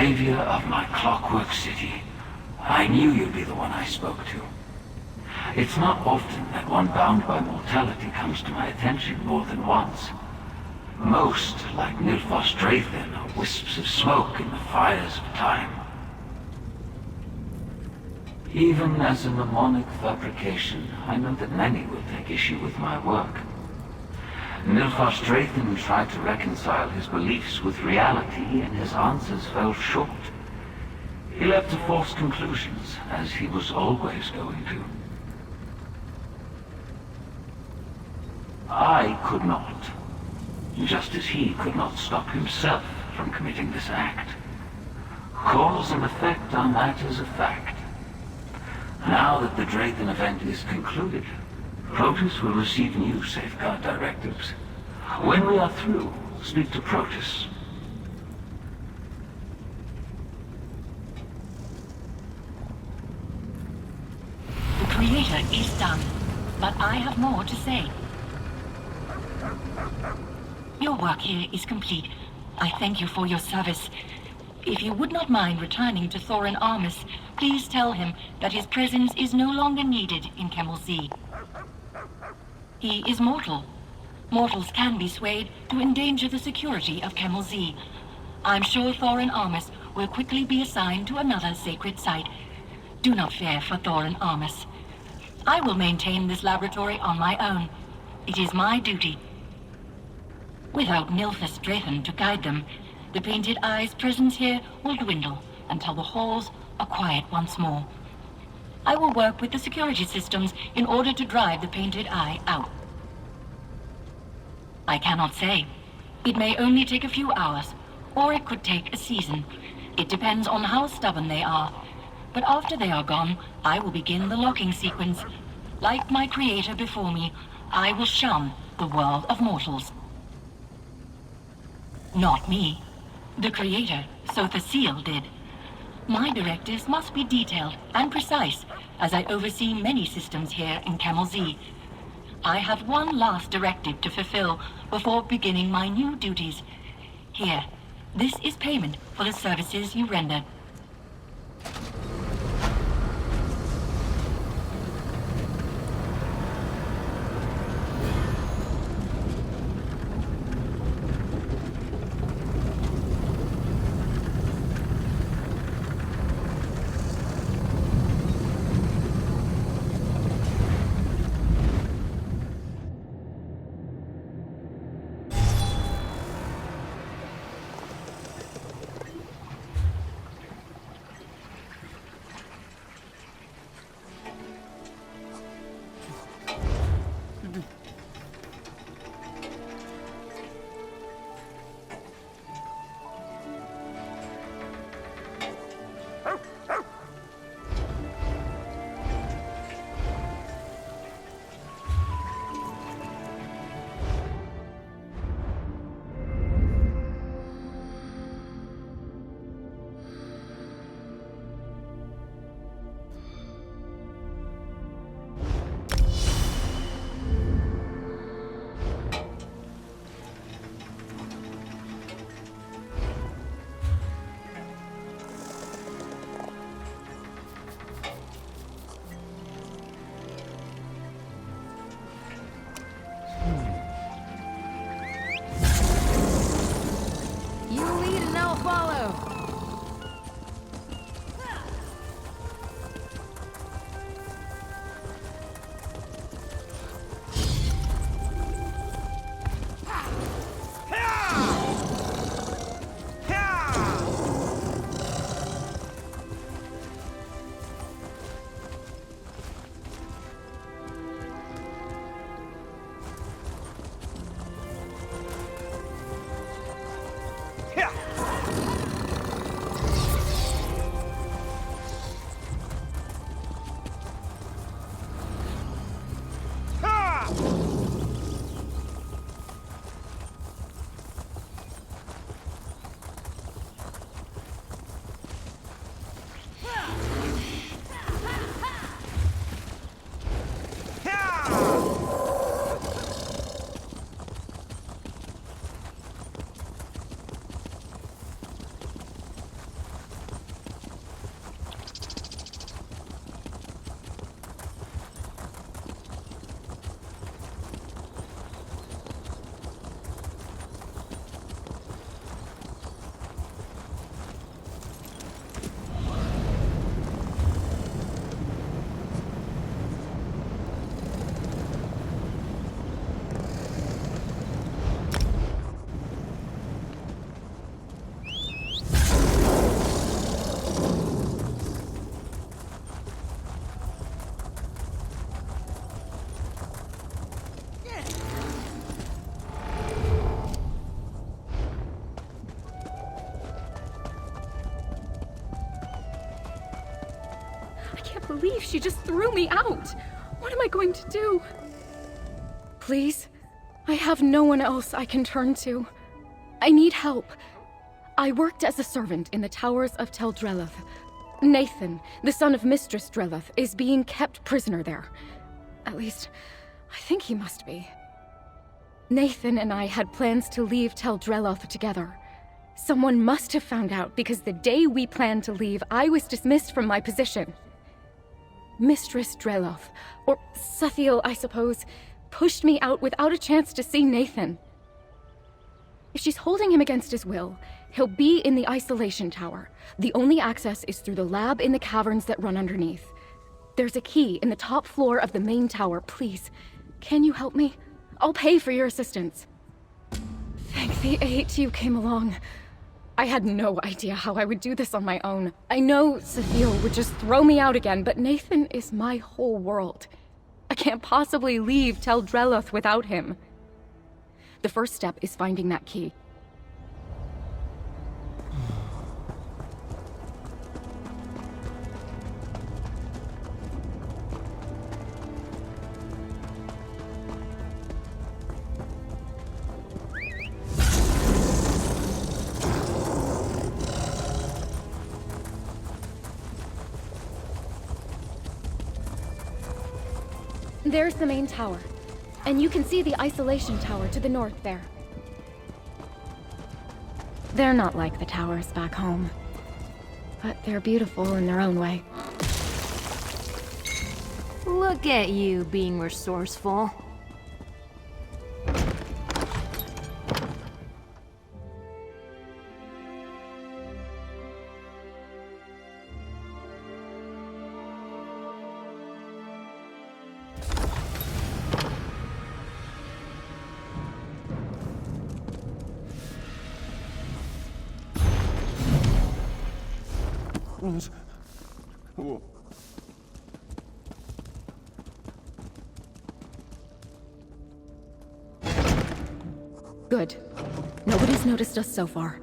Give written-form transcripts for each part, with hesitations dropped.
savior of my clockwork city, I knew you'd be the one I spoke to. It's not often that one bound by mortality comes to my attention more than once. Most, like Nilfos Draithin, are wisps of smoke in the fires of time. Even as a mnemonic fabrication, I know that many will take issue with my work. Nilfos Draithin tried to reconcile his beliefs with reality, and his answers fell short. He left to false conclusions, as he was always going to. I could not, just as he could not stop himself from committing this act. Cause and effect are matters of fact. Now that the Draithin event is concluded, Protus will receive new safeguard directives. When we are through, speak to Protus. The Creator is done, but I have more to say. Your work here is complete. I thank you for your service. If you would not mind returning to Thorin Armus, please tell him that his presence is no longer needed in Kemel Z. He is mortal. Mortals can be swayed to endanger the security of Kemel Z. I'm sure Thorin Armus will quickly be assigned to another sacred site. Do not fear for Thorin Armus. I will maintain this laboratory on my own. It is my duty. Without Nilfos Draithin to guide them, the Painted Eye's presence here will dwindle until the halls are quiet once more. I will work with the security systems in order to drive the Painted Eye out. I cannot say. It may only take a few hours, or it could take a season. It depends on how stubborn they are. But after they are gone, I will begin the locking sequence. Like my creator before me, I will shun the world of mortals. Not me. The creator, Sotha Sil, did. My directives must be detailed and precise, as I oversee many systems here in Kemel Z. I have one last directive to fulfill before beginning my new duties. Here, this is payment for the services you rendered. believe she just threw me out. What am I going to do? Please? I have no one else I can turn to. I need help. I worked as a servant in the towers of Tel Drelloth. Nathan, the son of Mistress Drelloth, is being kept prisoner there. At least, I think he must be. Nathan and I had plans to leave Tel Drelloth together. Someone must have found out because the day we planned to leave, I was dismissed from my position. Mistress Drelloth, or Sathiel, I suppose, pushed me out without a chance to see Nathan. If she's holding him against his will, he'll be in the isolation tower. The only access is through the lab in the caverns that run underneath. There's a key in the top floor of the main tower. Please, can you help me? I'll pay for your assistance. Thank the eight you came along. I had no idea how I would do this on my own. I know Sathiel would just throw me out again, but Nathan is my whole world. I can't possibly leave Tel Drelloth without him. The first step is finding that key. There's the main tower. And you can see the isolation tower to the north there. They're not like the towers back home. But they're beautiful in their own way. Look at you being resourceful. Whoa. Good. Nobody's noticed us so far.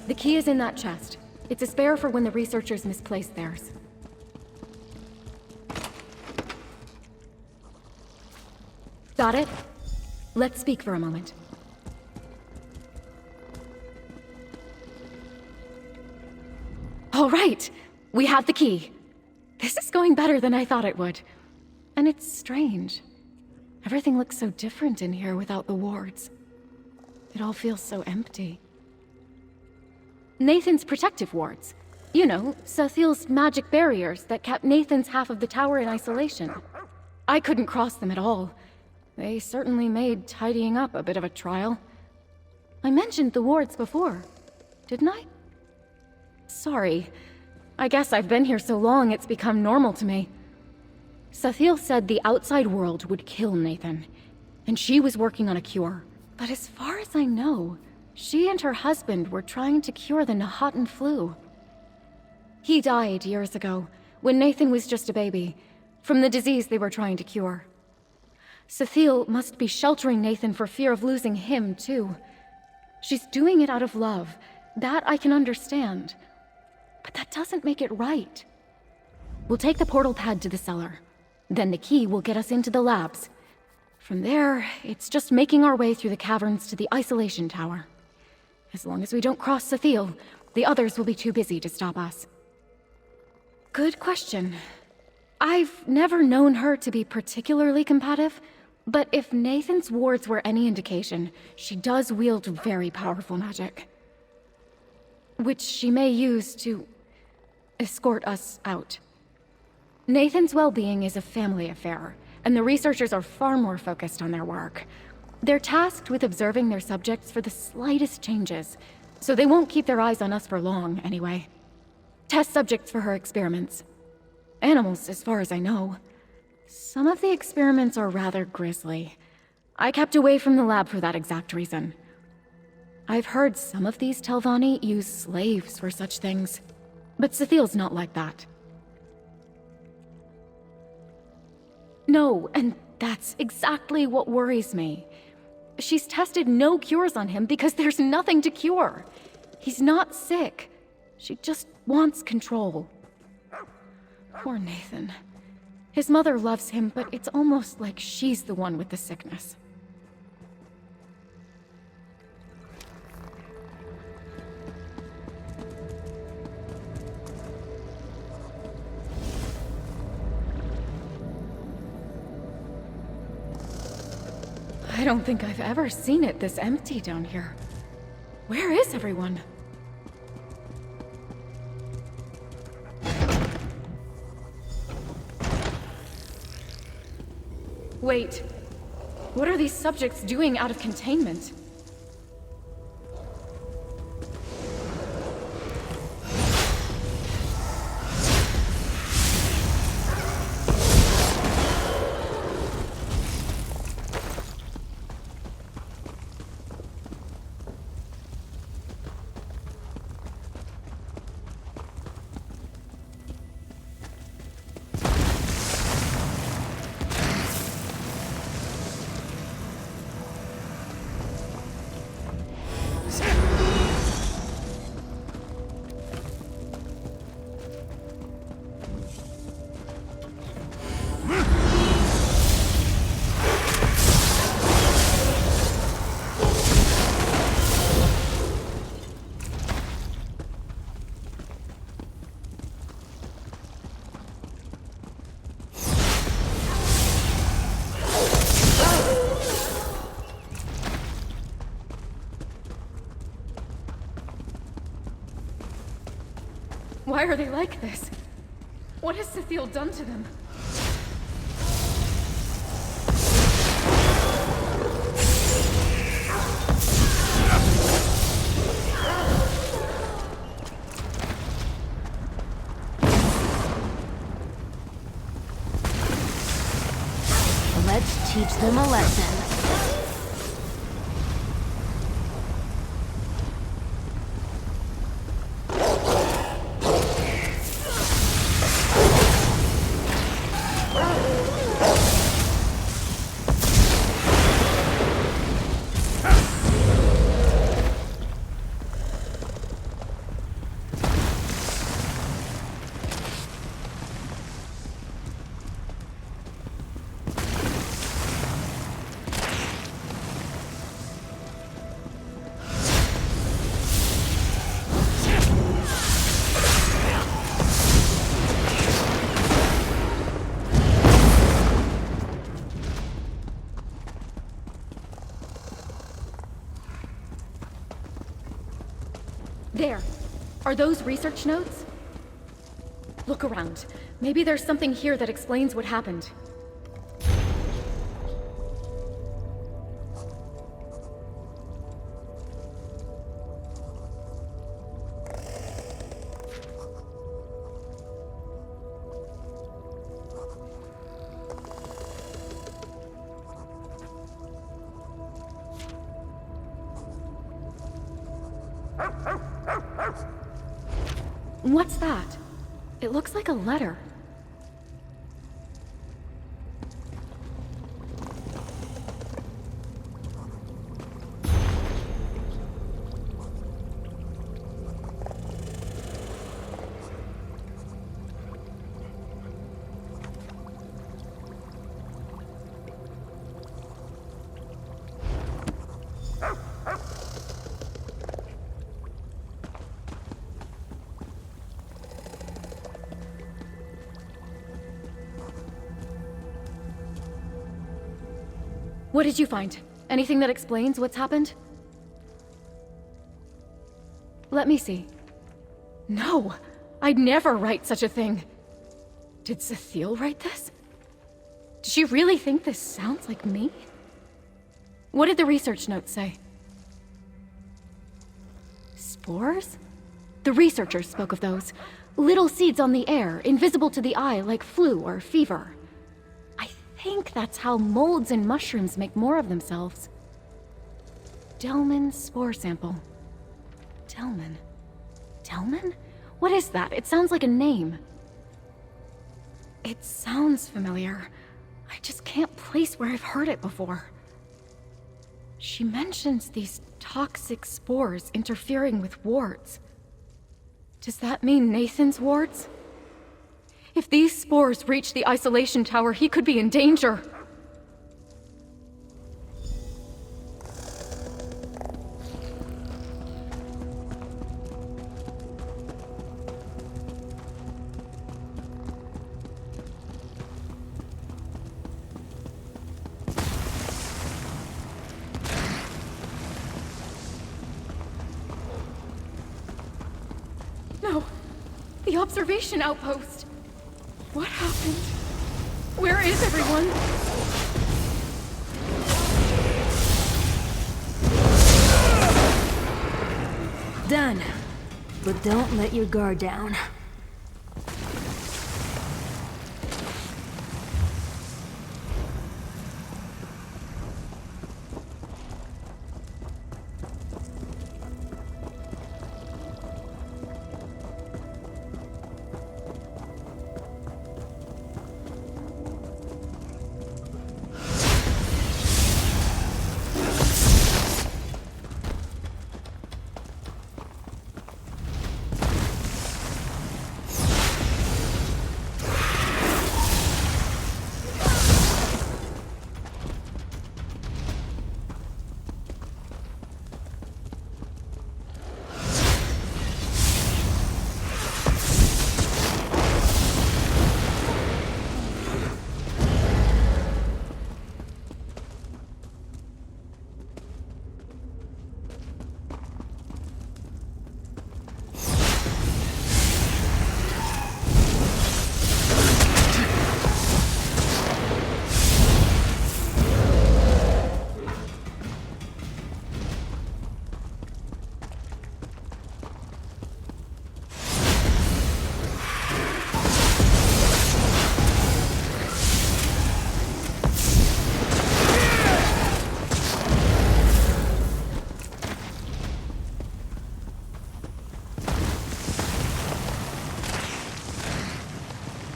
The key is in that chest. It's a spare for when the researchers misplace theirs. Got it? Let's speak for a moment. All right! We have the key. This is going better than I thought it would. And it's strange. Everything looks so different in here without the wards. It all feels so empty. Nathan's protective wards. You know, Sathiel's magic barriers that kept Nathan's half of the tower in isolation. I couldn't cross them at all. They certainly made tidying up a bit of a trial. I mentioned the wards before, didn't I? Sorry. I guess I've been here so long it's become normal to me. Sathiel said the outside world would kill Nathan, and she was working on a cure. But as far as I know, she and her husband were trying to cure the Nahatan flu. He died years ago, when Nathan was just a baby, from the disease they were trying to cure. Sathiel must be sheltering Nathan for fear of losing him, too. She's doing it out of love. That I can understand. But that doesn't make it right. We'll take the portal pad to the cellar. Then the key will get us into the labs. From there, it's just making our way through the caverns to the isolation tower. As long as we don't cross Sathiel, the others will be too busy to stop us. Good question. I've never known her to be particularly combative, but if Nathan's wards were any indication, she does wield very powerful magic. Which she may use to escort us out. Nathan's well-being is a family affair, and the researchers are far more focused on their work. They're tasked with observing their subjects for the slightest changes, so they won't keep their eyes on us for long, anyway. Test subjects for her experiments. Animals, as far as I know. Some of the experiments are rather grisly. I kept away from the lab for that exact reason. I've heard some of these Telvanni use slaves for such things, but Sathiel's not like that. No, and that's exactly what worries me. She's tested no cures on him because there's nothing to cure. He's not sick. She just wants control. Poor Nathan. His mother loves him, but it's almost like she's the one with the sickness. I don't think I've ever seen it this empty down here. Where is everyone? Wait. What are these subjects doing out of containment? Why are they like this? What has Sathiel done to them? Let's teach them a lesson. There. Are those research notes? Look around. Maybe there's something here that explains what happened. What's that? It looks like a letter. What did you find? Anything that explains what's happened? Let me see. No! I'd never write such a thing! Did Sathiel write this? Does she really think this sounds like me? What did the research notes say? Spores? The researchers spoke of those. Little seeds on the air, invisible to the eye like flu or fever. I think that's how molds and mushrooms make more of themselves. Delman spore sample. Delman? Delman? What is that? It sounds like a name. It sounds familiar. I just can't place where I've heard it before. She mentions these toxic spores interfering with wards. Does that mean Nathan's wards? If these spores reach the isolation tower, he could be in danger. No. The observation outpost. What happened? Where is everyone? Done. But don't let your guard down.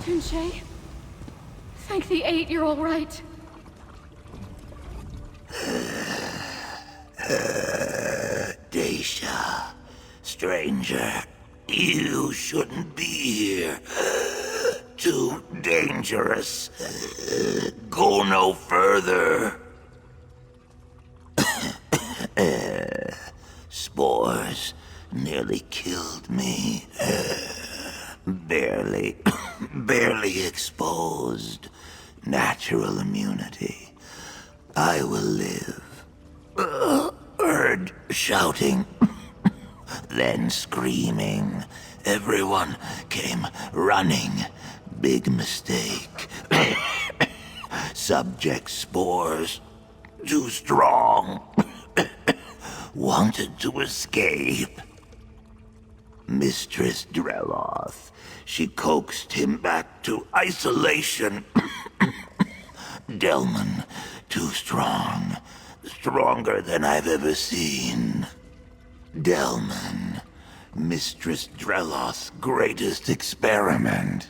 Tunche? Thank the Eight you're all right. Daisha, stranger, you shouldn't be here. Too dangerous. Go no further. Spores nearly killed me. Barely exposed. Natural immunity. I will live. Heard shouting, then screaming. Everyone came running. Big mistake. Subject spores. Too strong. Wanted to escape. Mistress Dreloth. She coaxed him back to isolation. Delman, too strong. Stronger than I've ever seen. Delman, Mistress Dreloth's greatest experiment.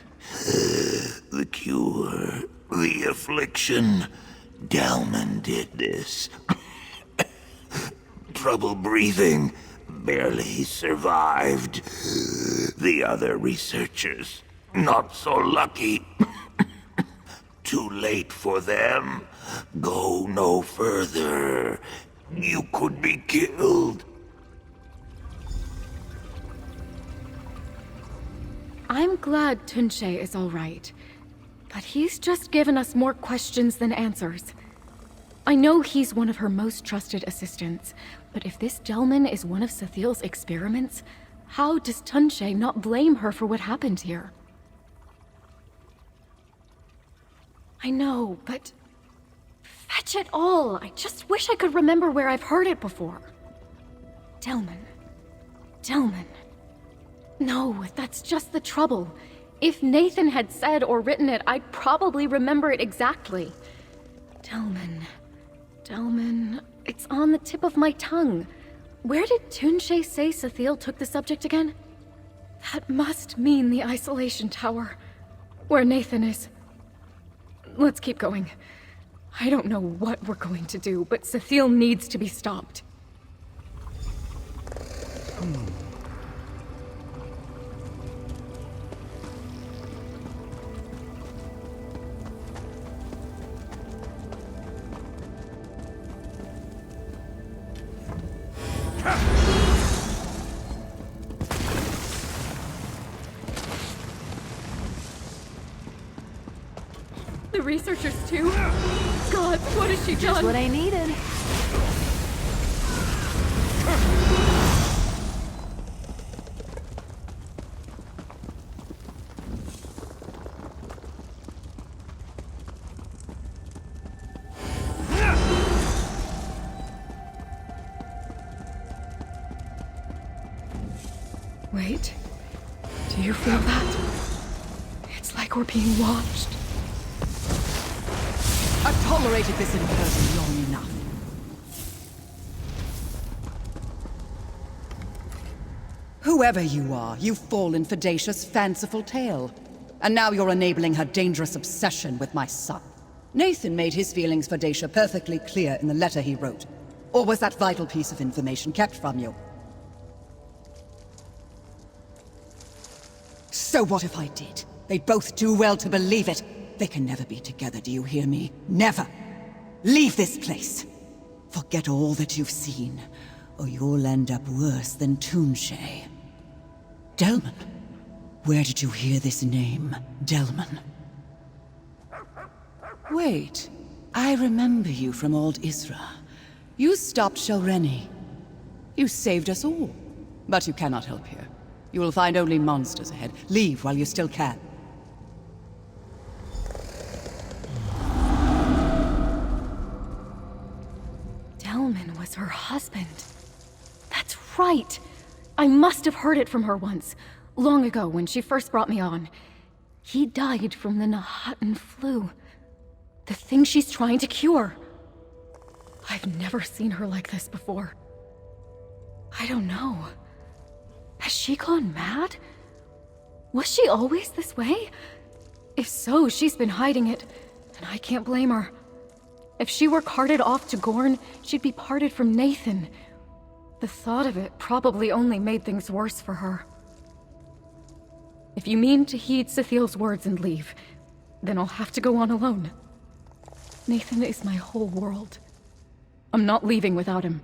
The cure, the affliction. Delman did this. Trouble breathing. Barely survived. The other researchers, not so lucky. Too late for them. Go no further. You could be killed. I'm glad Tunche is all right. But he's just given us more questions than answers. I know he's one of her most trusted assistants, but if this Delman is one of Sathiel's experiments, how does Tunche not blame her for what happened here? I know, but... Fetch it all! I just wish I could remember where I've heard it before. Delman. Delman. No, that's just the trouble. If Nathan had said or written it, I'd probably remember it exactly. Delman. Delman... It's on the tip of my tongue. Where did Tunche say Sathiel took the subject again? That must mean the isolation tower. Where Nathan is. Let's keep going. I don't know what we're going to do, but Sathiel needs to be stopped. The researchers too? God, what has she done? Just what I needed. Wait. Do you feel that? It's like we're being watched. I've tolerated this incursion long enough. Whoever you are, you've fallen for Dacia's fanciful tale. And now you're enabling her dangerous obsession with my son. Nathan made his feelings for Dacia perfectly clear in the letter he wrote. Or was that vital piece of information kept from you? So what if I did? They'd both do well to believe it. They can never be together, do you hear me? Never! Leave this place! Forget all that you've seen, or you'll end up worse than Tunche. Delman? Where did you hear this name, Delman? Wait, I remember you from Old Isra. You stopped Shalreni. You saved us all. But you cannot help here. You will find only monsters ahead. Leave while you still can. Delman was her husband. That's right. I must have heard it from her once, long ago when she first brought me on. He died from the Nahatan flu. The thing she's trying to cure. I've never seen her like this before. I don't know. Has she gone mad? Was she always this way? If so, she's been hiding it, and I can't blame her. If she were carted off to Gorn, she'd be parted from Nathan. The thought of it probably only made things worse for her. If you mean to heed Sathiel's words and leave, then I'll have to go on alone. Nathan is my whole world. I'm not leaving without him.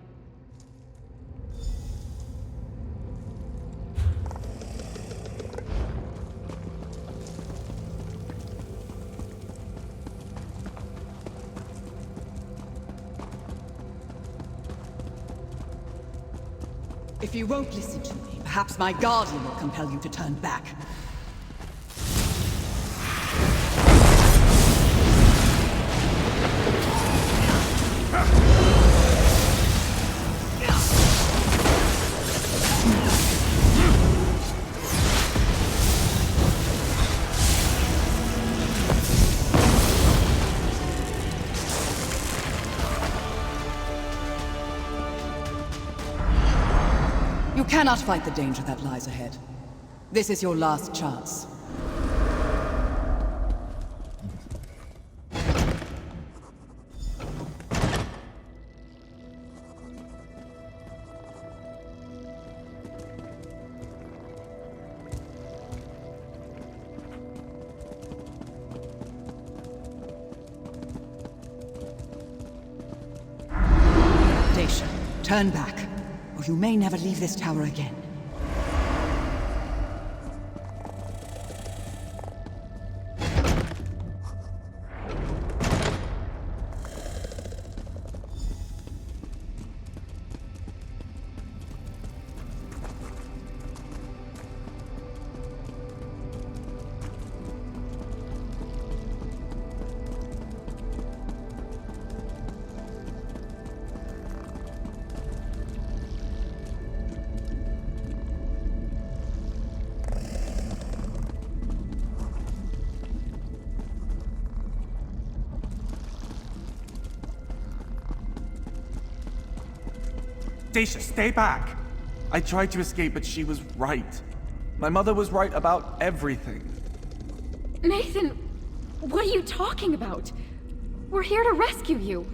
If you won't listen to me, perhaps my guardian will compel you to turn back. You cannot fight the danger that lies ahead. This is your last chance. Dacia, turn back. Or you may never leave this tower again. Dacia, stay back! I tried to escape, but she was right. My mother was right about everything. Nathan, what are you talking about? We're here to rescue you.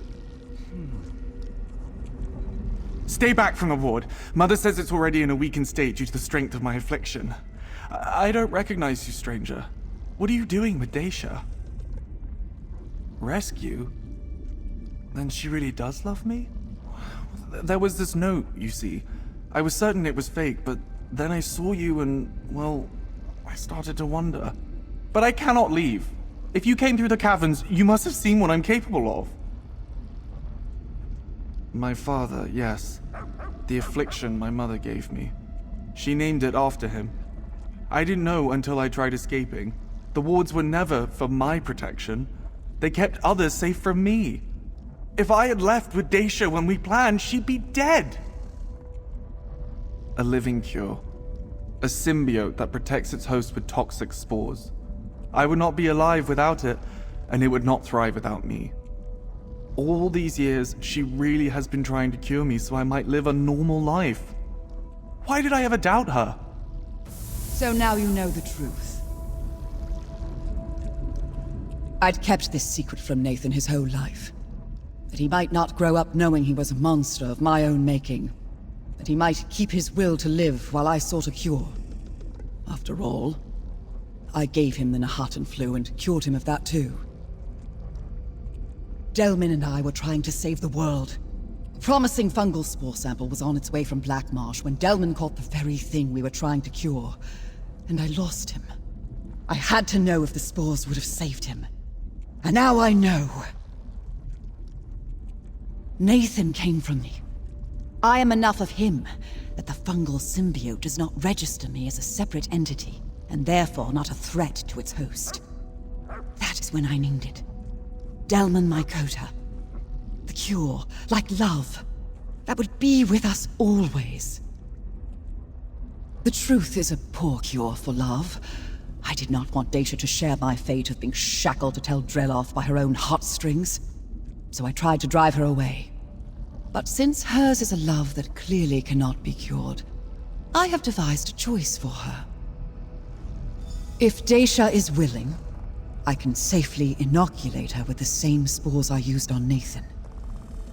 Stay back from the ward. Mother says it's already in a weakened state due to the strength of my affliction. I don't recognize you, stranger. What are you doing with Dacia? Rescue? Then she really does love me? There was this note, you see. I was certain it was fake, but then I saw you and, well, I started to wonder. But I cannot leave. If you came through the caverns, you must have seen what I'm capable of. My father, yes. The affliction my mother gave me. She named it after him. I didn't know until I tried escaping. The wards were never for my protection. They kept others safe from me. If I had left with Dacia when we planned, she'd be dead. A living cure. A symbiote that protects its host with toxic spores. I would not be alive without it, and it would not thrive without me. All these years, she really has been trying to cure me so I might live a normal life. Why did I ever doubt her? So now you know the truth. I'd kept this secret from Nathan his whole life. That he might not grow up knowing he was a monster of my own making. That he might keep his will to live while I sought a cure. After all, I gave him the Nahatan flu and cured him of that too. Delmin and I were trying to save the world. A promising fungal spore sample was on its way from Black Marsh when Delmin caught the very thing we were trying to cure. And I lost him. I had to know if the spores would have saved him. And now I know. Nathan came from me. I am enough of him that the fungal symbiote does not register me as a separate entity, and therefore not a threat to its host. That is when I named it. Delmin Mycota. The cure, like love, that would be with us always. The truth is a poor cure for love. I did not want Dacia to share my fate of being shackled to Tel Dreloff by her own heartstrings, so I tried to drive her away. But since hers is a love that clearly cannot be cured, I have devised a choice for her. If Dacia is willing, I can safely inoculate her with the same spores I used on Nathan.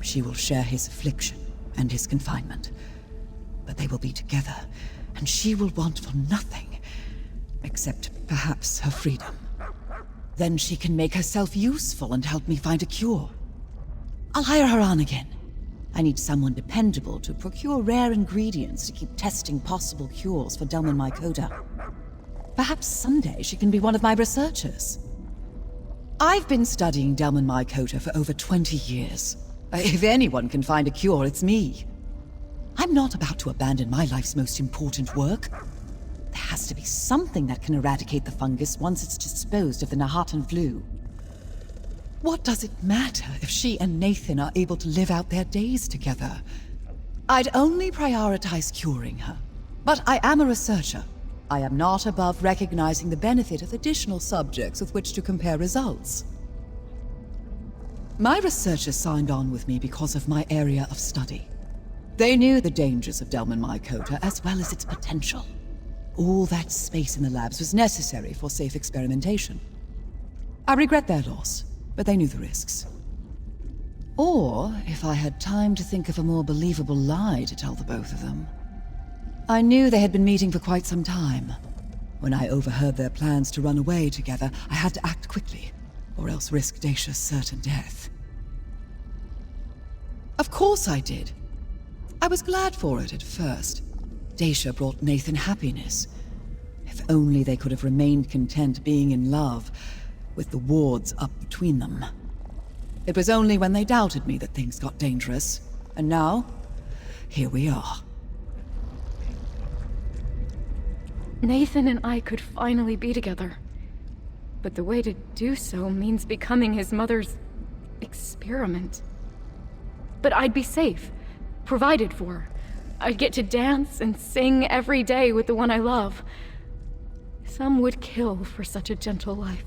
She will share his affliction and his confinement, but they will be together, and she will want for nothing, except perhaps her freedom. Then she can make herself useful and help me find a cure. I'll hire her on again. I need someone dependable to procure rare ingredients to keep testing possible cures for Delmin Mycota. Perhaps someday she can be one of my researchers. I've been studying Delmin Mycota for over 20 years. If anyone can find a cure, it's me. I'm not about to abandon my life's most important work. There has to be something that can eradicate the fungus once it's disposed of the Nahatan flu. What does it matter if she and Nathan are able to live out their days together? I'd only prioritize curing her. But I am a researcher. I am not above recognizing the benefit of additional subjects with which to compare results. My researchers signed on with me because of my area of study. They knew the dangers of Delmin Mycota as well as its potential. All that space in the labs was necessary for safe experimentation. I regret their loss, but they knew the risks. Or, if I had time to think of a more believable lie to tell the both of them. I knew they had been meeting for quite some time. When I overheard their plans to run away together, I had to act quickly, or else risk Dacia's certain death. Of course I did. I was glad for it at first. Dacia brought Nathan happiness. If only they could have remained content being in love, with the wards up between them. It was only when they doubted me that things got dangerous. And now, here we are. Nathan and I could finally be together. But the way to do so means becoming his mother's experiment. But I'd be safe, provided for. I'd get to dance and sing every day with the one I love. Some would kill for such a gentle life.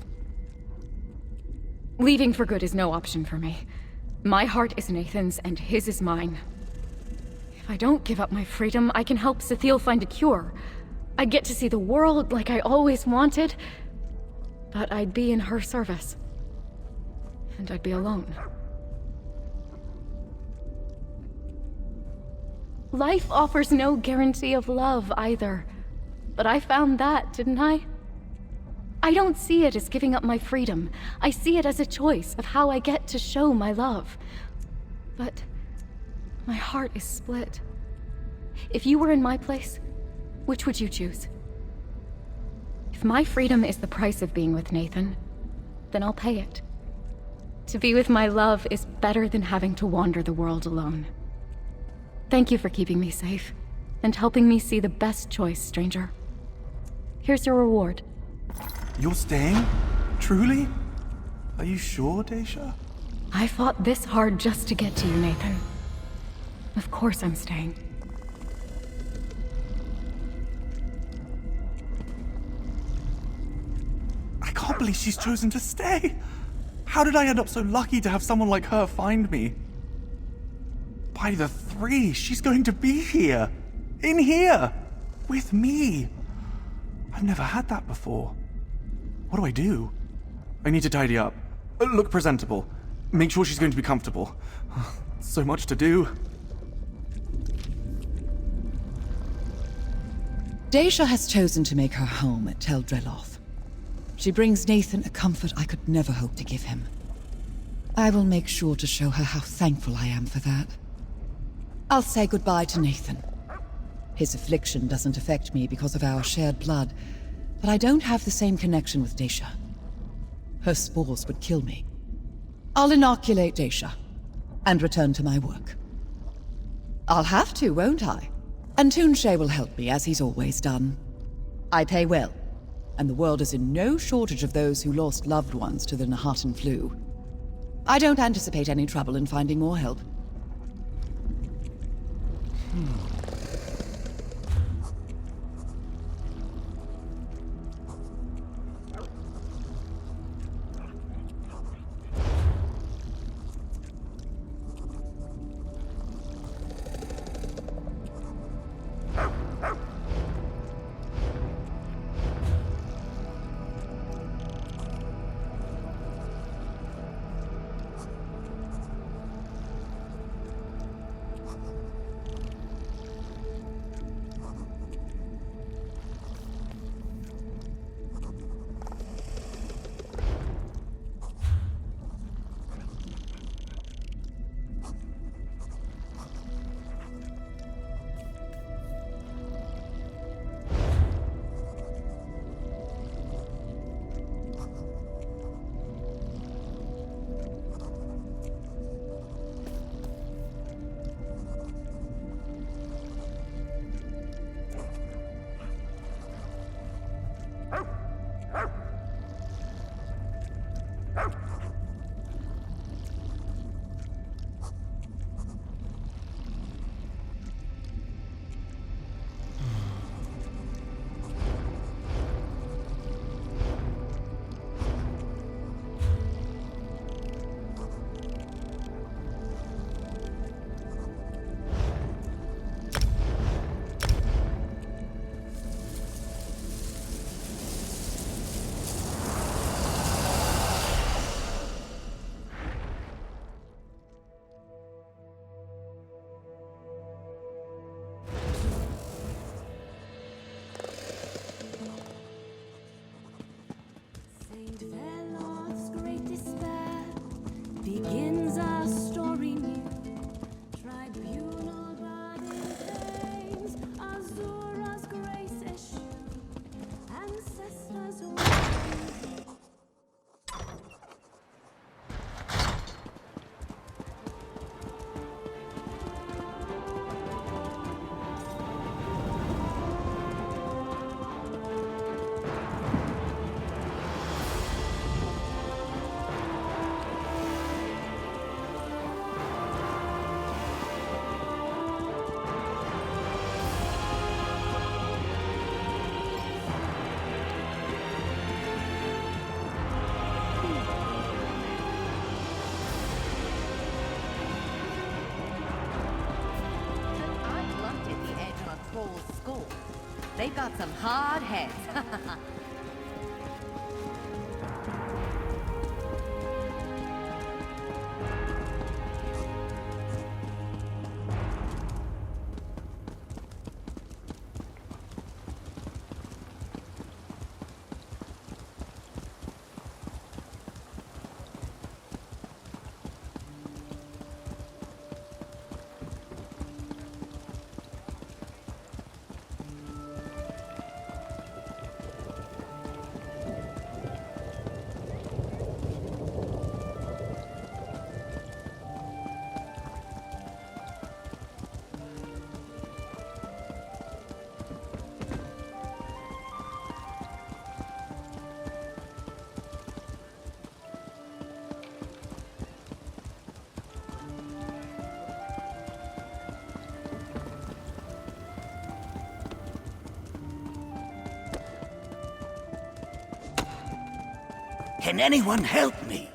Leaving for good is no option for me. My heart is Nathan's and his is mine. If I don't give up my freedom, I can help Sathiel find a cure. I'd get to see the world like I always wanted, but I'd be in her service. And I'd be alone. Life offers no guarantee of love either. But I found that, didn't I? I don't see it as giving up my freedom. I see it as a choice of how I get to show my love. But my heart is split. If you were in my place, which would you choose? If my freedom is the price of being with Nathan, then I'll pay it. To be with my love is better than having to wander the world alone. Thank you for keeping me safe, and helping me see the best choice, stranger. Here's your reward. You're staying? Truly? Are you sure, Daisha? I fought this hard just to get to you, Nathan. Of course I'm staying. I can't believe she's chosen to stay. How did I end up so lucky to have someone like her find me? By the three, she's going to be here. In here. With me. I've never had that before. What do I do? I need to tidy up. Look presentable. Make sure she's going to be comfortable. So much to do. Daisha has chosen to make her home at Tel Dreloth. She brings Nathan a comfort I could never hope to give him. I will make sure to show her how thankful I am for that. I'll say goodbye to Nathan. His affliction doesn't affect me because of our shared blood, but I don't have the same connection with Daisha. Her spores would kill me. I'll inoculate Daisha, and return to my work. I'll have to, won't I? And Tunshe will help me, as he's always done. I pay well, and the world is in no shortage of those who lost loved ones to the Nahatan flu. I don't anticipate any trouble in finding more help. They've got some hard heads. Can anyone help me?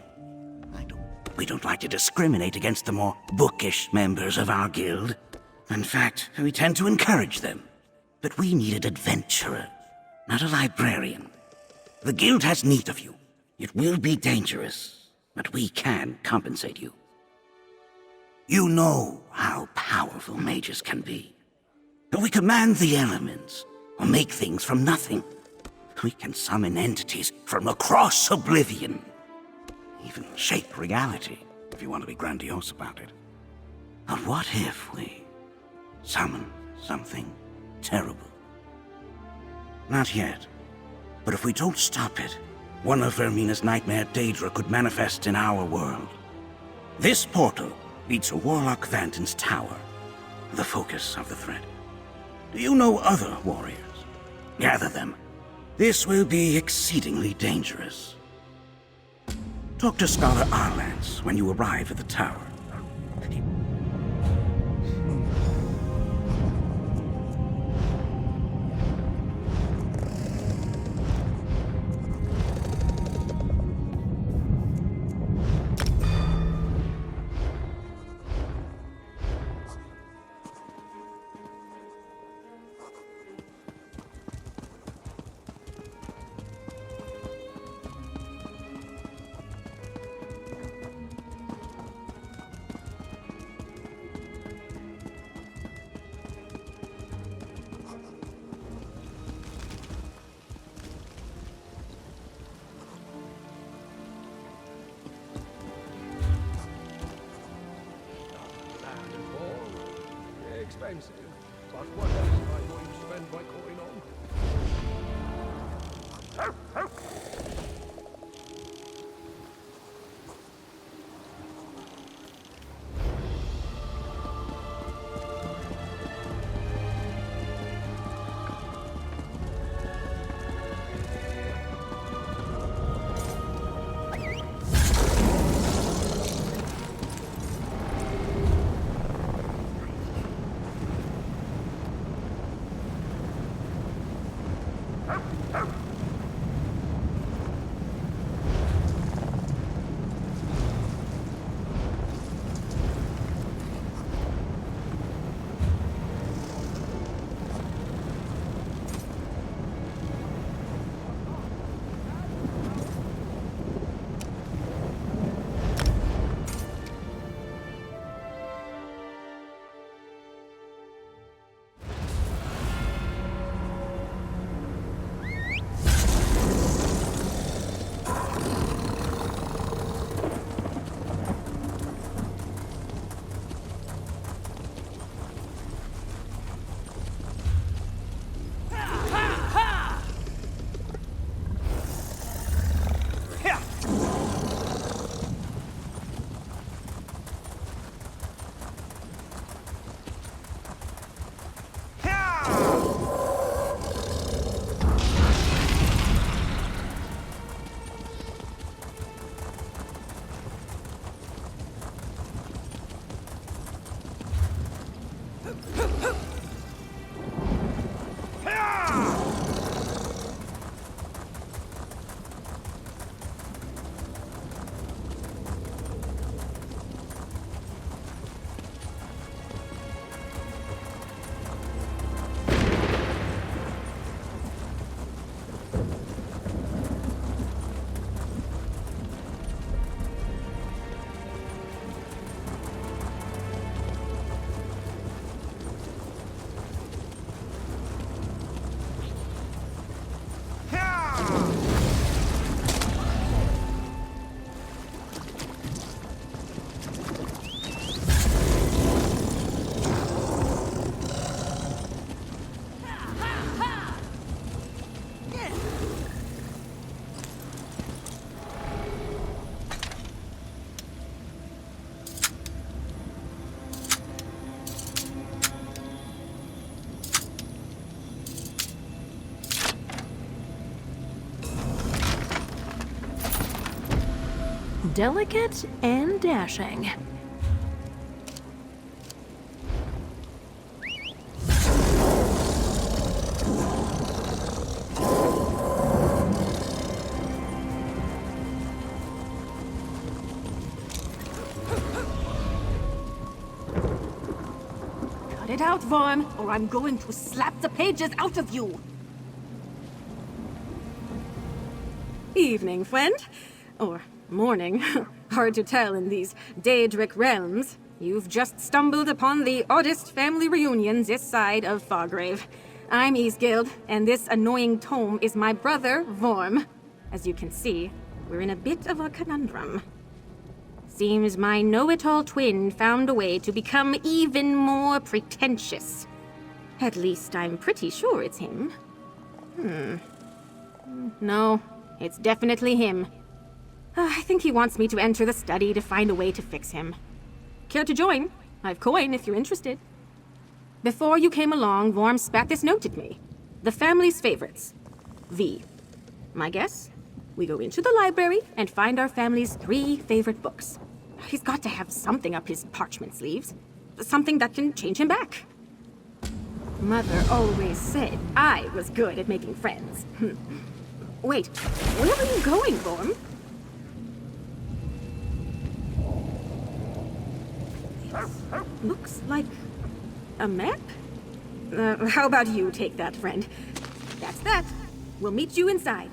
We don't like to discriminate against the more bookish members of our guild. In fact, we tend to encourage them. But we need an adventurer, not a librarian. The guild has need of you. It will be dangerous, but we can compensate you. You know how powerful mages can be. We command the elements, or make things from nothing. We can summon entities from across Oblivion. Even shape reality, if you want to be grandiose about it. But what if we summon something terrible? Not yet. But if we don't stop it, one of Vermina's nightmare Daedra could manifest in our world. This portal leads to Warlock Vanton's tower, the focus of the threat. Do you know other warriors? Gather them. This will be exceedingly dangerous. Talk to Scholar Arlance when you arrive at the tower. Expensive, but what else am I going to spend my coin on? delicate and dashing. Cut it out, Vorm, or I'm going to slap the pages out of you! Evening, friend. Or morning. Hard to tell in these Daedric realms. You've just stumbled upon the oddest family reunions this side of Fargrave. I'm Eastgild, and this annoying tome is my brother, Vorm. As you can see, we're in a bit of a conundrum. Seems my know-it-all twin found a way to become even more pretentious. At least I'm pretty sure it's him. No, it's definitely him. I think he wants me to enter the study to find a way to fix him. Care to join? I've coin if you're interested. Before you came along, Vorm spat this note at me. The family's favorites. V. My guess? We go into the library and find our family's 3 favorite books. He's got to have something up his parchment sleeves. Something that can change him back. Mother always said I was good at making friends. Wait, where are you going, Vorm? It looks like a map? How about you take that, friend? That's that. We'll meet you inside.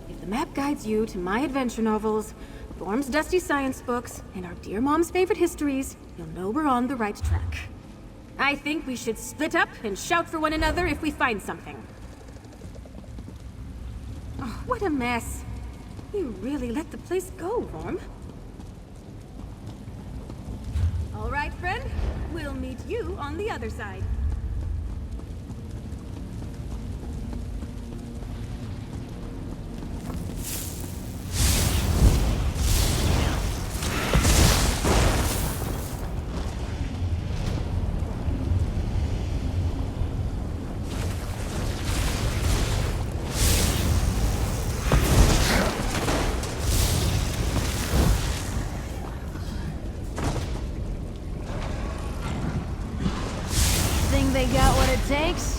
If the map guides you to my adventure novels, Vorm's dusty science books, and our dear mom's favorite histories, you'll know we're on the right track. I think we should split up and shout for one another if we find something. Oh, what a mess. You really let the place go, Vorm. All right, friend. We'll meet you on the other side. Think they got what it takes?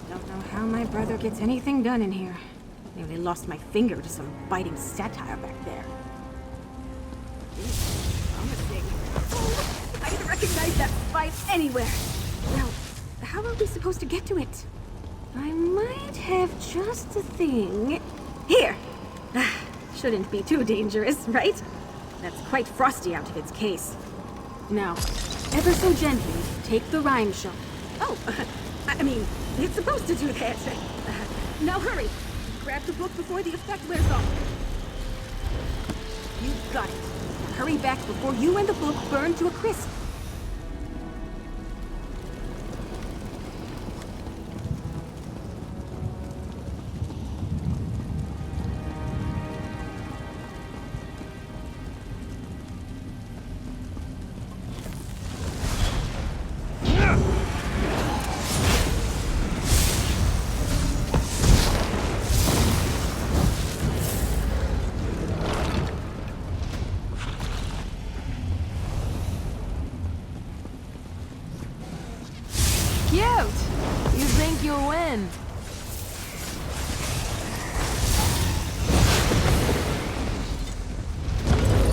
Don't know how my brother gets anything done in here. Nearly lost my finger to some biting satire back there. Promising. Oh, I recognize that spice anywhere. Now, how are we supposed to get to it? I might have just the thing. Here! Shouldn't be too dangerous, right? That's quite frosty out of its case. Now, ever so gently, take the rhyme shot. Oh, I mean, it's supposed to do that. Now hurry! Grab the book before the effect wears off. You've got it. Now hurry back before you and the book burn to a crisp. Cute! You think you'll win?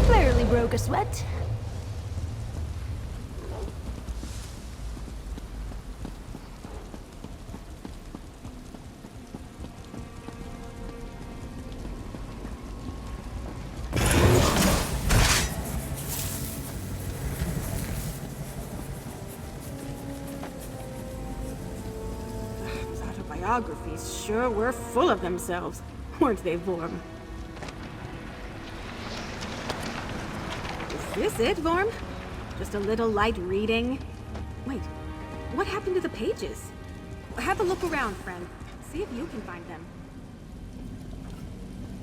Barely broke a sweat. Autobiographies sure were full of themselves, weren't they, Vorm? Is this it, Vorm? Just a little light reading? Wait, what happened to the pages? Have a look around, friend. See if you can find them.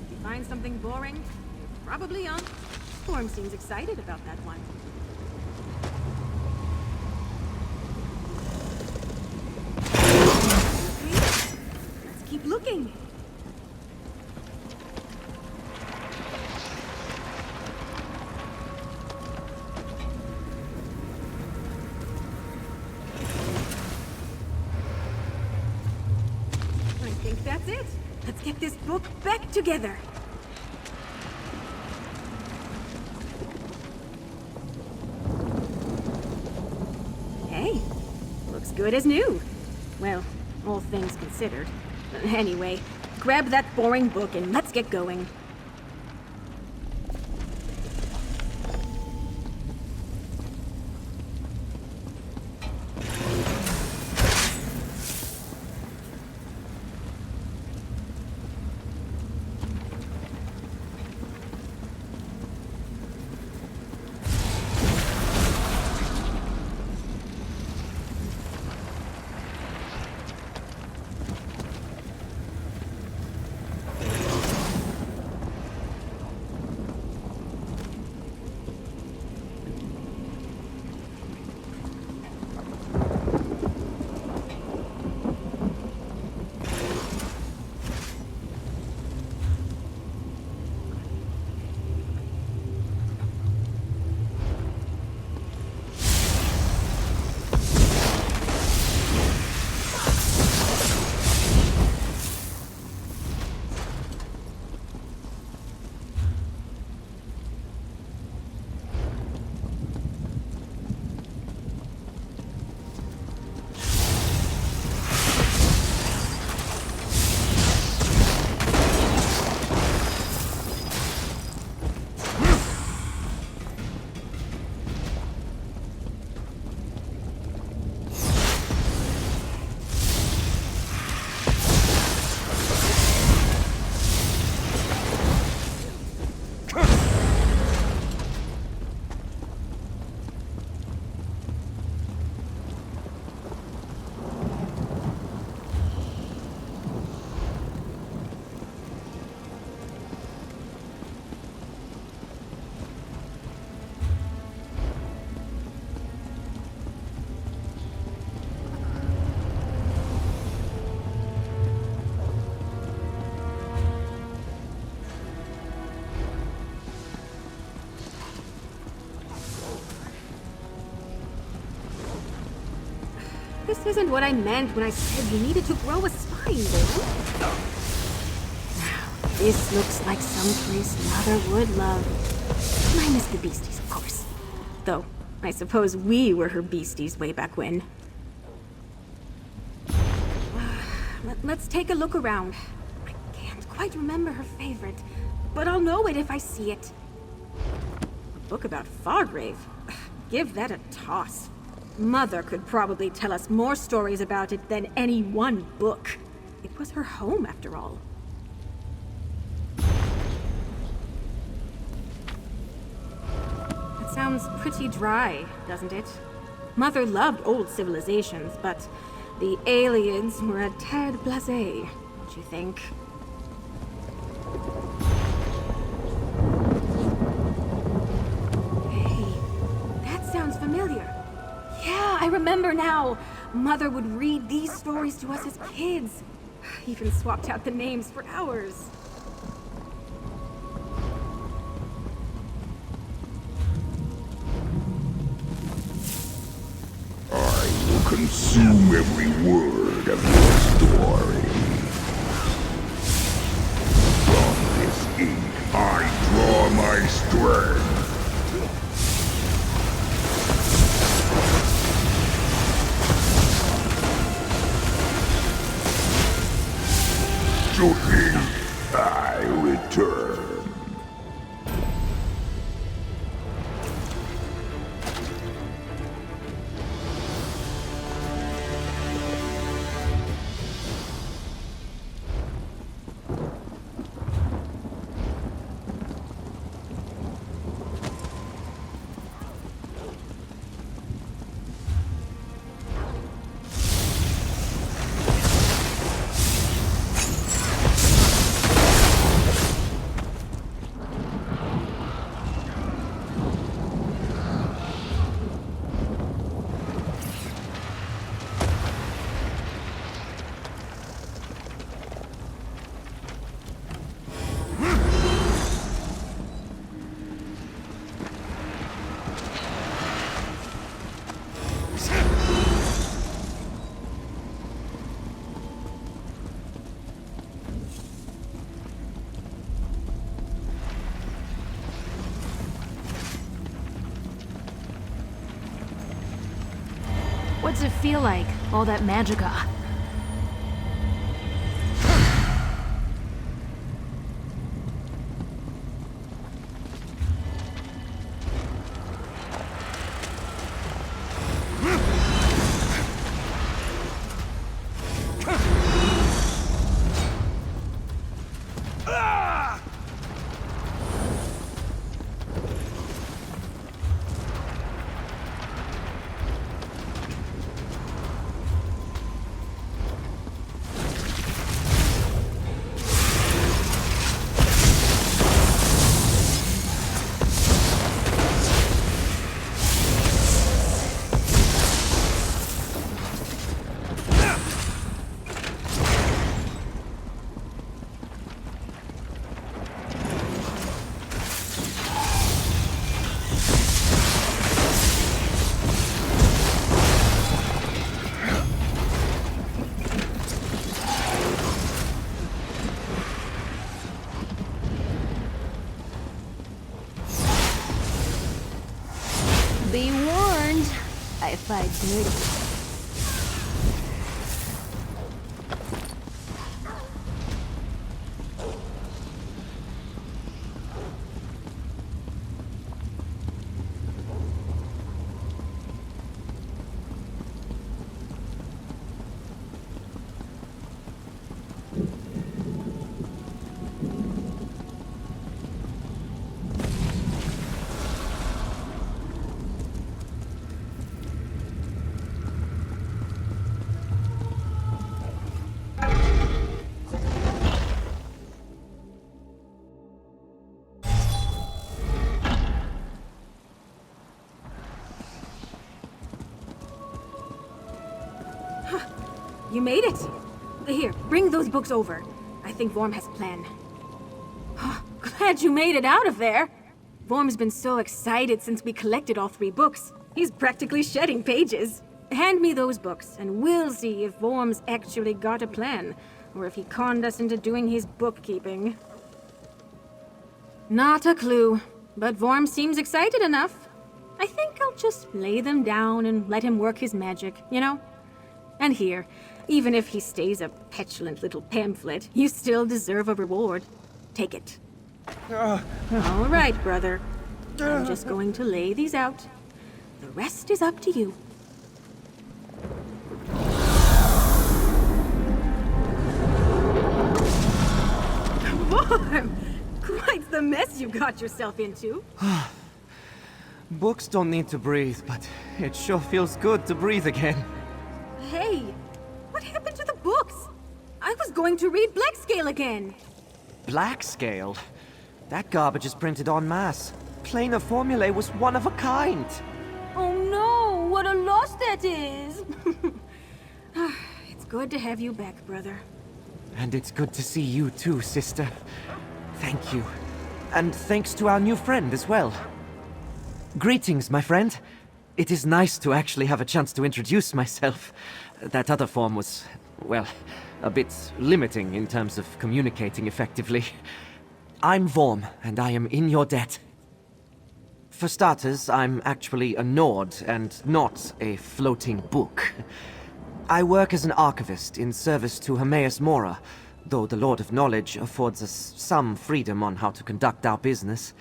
If you find something boring, you're probably young. Vorm seems excited about that one. Let's keep looking. I think that's it. Let's get this book back together. Hey, looks good as new. Well, all things considered. Anyway, grab that boring book and let's get going. This isn't what I meant when I said you needed to grow a spine, though. Now, this looks like some place Mother would love. Minus the beasties, of course. Though, I suppose we were her beasties way back when. Let's take a look around. I can't quite remember her favorite, but I'll know it if I see it. A book about Fargrave? Give that a toss. Mother could probably tell us more stories about it than any one book. It was her home, after all. It sounds pretty dry, doesn't it? Mother loved old civilizations, but the aliens were a tad blasé, don't you think? Hey, that sounds familiar. Yeah, I remember now. Mother would read these stories to us as kids. Even swapped out the names for hours. I will consume every word of your story. From this ink, I draw my strength. Shortly, I return. What's it feel like, all that magicka? Be warned, I fight dirty. You made it! Here, bring those books over. I think Vorm has a plan. Glad you made it out of there! Vorm's been so excited since we collected all 3 books. He's practically shedding pages. Hand me those books, and we'll see if Vorm's actually got a plan, or if he conned us into doing his bookkeeping. Not a clue, but Vorm seems excited enough. I think I'll just lay them down and let him work his magic, you know? And here, even if he stays a petulant little pamphlet, you still deserve a reward. Take it. All right, brother. I'm just going to lay these out. The rest is up to you. Vorm! Quite the mess you got yourself into. Books don't need to breathe, but it sure feels good to breathe again. Hey, what happened to the books? I was going to read Blackscale again. Blackscale? That garbage is printed en masse. Planar formulae was one of a kind. Oh no, what a loss that is. It's good to have you back, brother. And it's good to see you too, sister. Thank you. And thanks to our new friend as well. Greetings, my friend. It is nice to actually have a chance to introduce myself. That other form was, well, a bit limiting in terms of communicating effectively. I'm Vorm, and I am in your debt. For starters, I'm actually a Nord, and not a floating book. I work as an archivist in service to Hermaeus Mora, though the Lord of Knowledge affords us some freedom on how to conduct our business.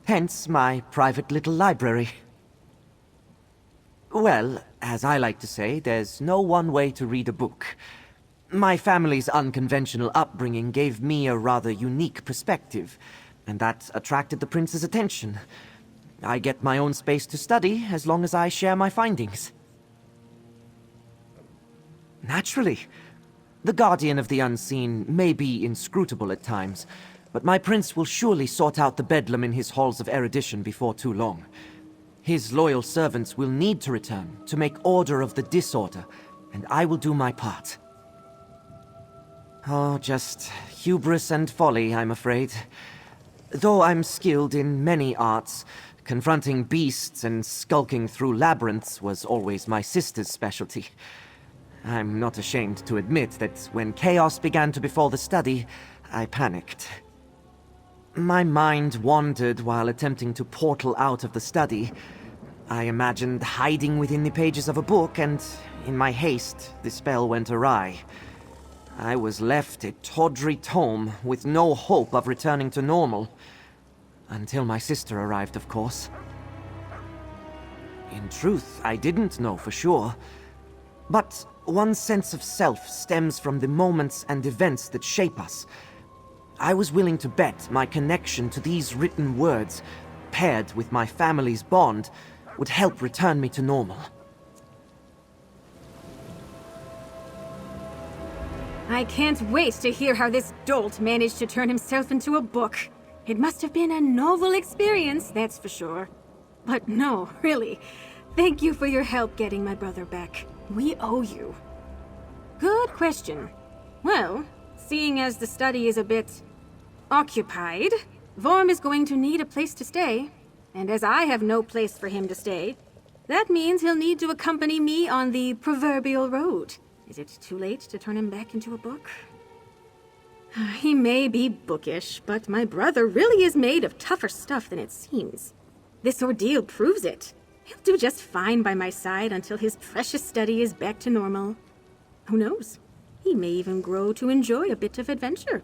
Hence my private little library. Well, as I like to say, there's no one way to read a book. My family's unconventional upbringing gave me a rather unique perspective, and that attracted the prince's attention. I get my own space to study as long as I share my findings. Naturally. The Guardian of the Unseen may be inscrutable at times, but my prince will surely sort out the bedlam in his halls of erudition before too long. His loyal servants will need to return to make order of the disorder, and I will do my part. Oh, just hubris and folly, I'm afraid. Though I'm skilled in many arts, confronting beasts and skulking through labyrinths was always my sister's specialty. I'm not ashamed to admit that when chaos began to befall the study, I panicked. My mind wandered while attempting to portal out of the study. I imagined hiding within the pages of a book, and in my haste, the spell went awry. I was left a tawdry tome with no hope of returning to normal. Until my sister arrived, of course. In truth, I didn't know for sure. But one's sense of self stems from the moments and events that shape us. I was willing to bet my connection to these written words, paired with my family's bond, would help return me to normal. I can't wait to hear how this dolt managed to turn himself into a book. It must have been a novel experience, that's for sure. But no, really. Thank you for your help getting my brother back. We owe you. Good question. Well, seeing as the study is a bit occupied, Vorm is going to need a place to stay. And as I have no place for him to stay, that means he'll need to accompany me on the proverbial road. Is it too late to turn him back into a book? He may be bookish, but my brother really is made of tougher stuff than it seems. This ordeal proves it. He'll do just fine by my side until his precious study is back to normal. Who knows? He may even grow to enjoy a bit of adventure.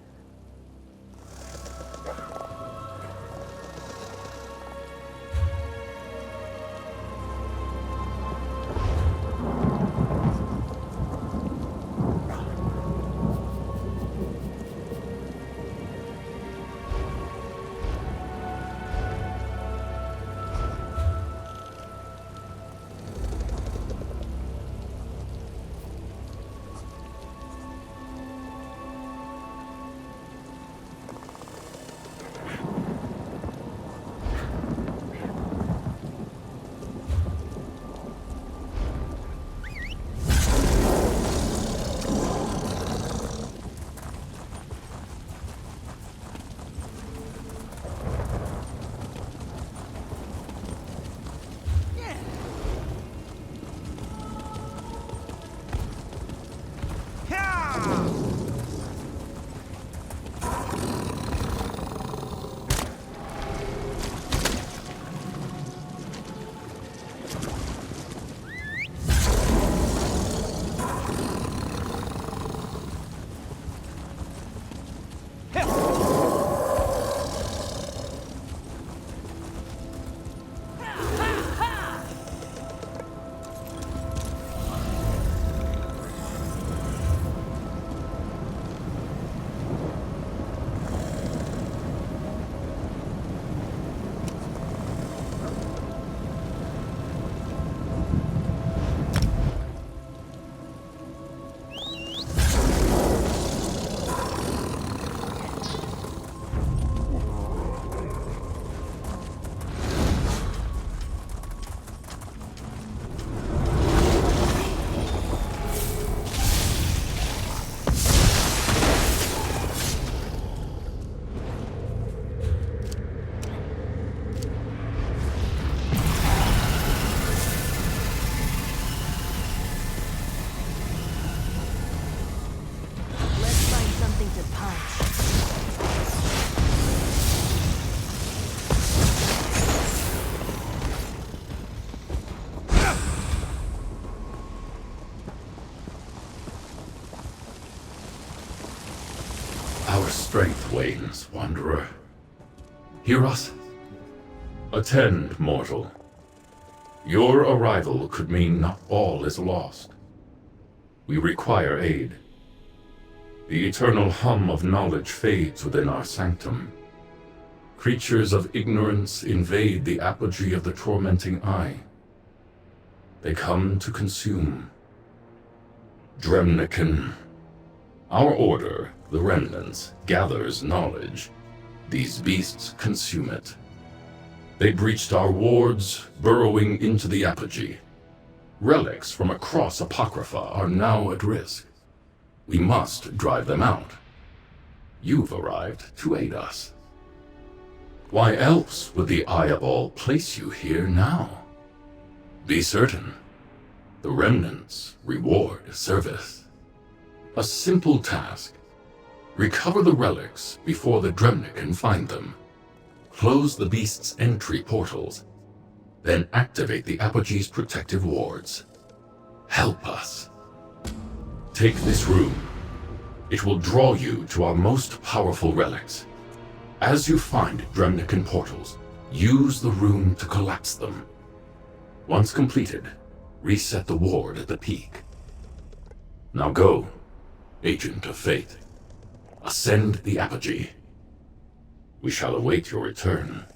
Our strength wanes, Wanderer. Hear us? Attend, mortal. Your arrival could mean not all is lost. We require aid. The eternal hum of knowledge fades within our sanctum. Creatures of ignorance invade the apogee of the tormenting eye. They come to consume. Dremnican. Our order, the Remnants, gathers knowledge. These beasts consume it. They breached our wards, burrowing into the apogee. Relics from across Apocrypha are now at risk. We must drive them out. You've arrived to aid us. Why else would the Eye of All place you here now? Be certain, the Remnants reward service. A simple task. Recover the relics before the Dremnik can find them. Close the beast's entry portals. Then activate the Apogee's protective wards. Help us. Take this room. It will draw you to our most powerful relics. As you find Dremnican portals, use the room to collapse them. Once completed, reset the ward at the peak. Now go, Agent of Fate. Ascend the Apogee. We shall await your return.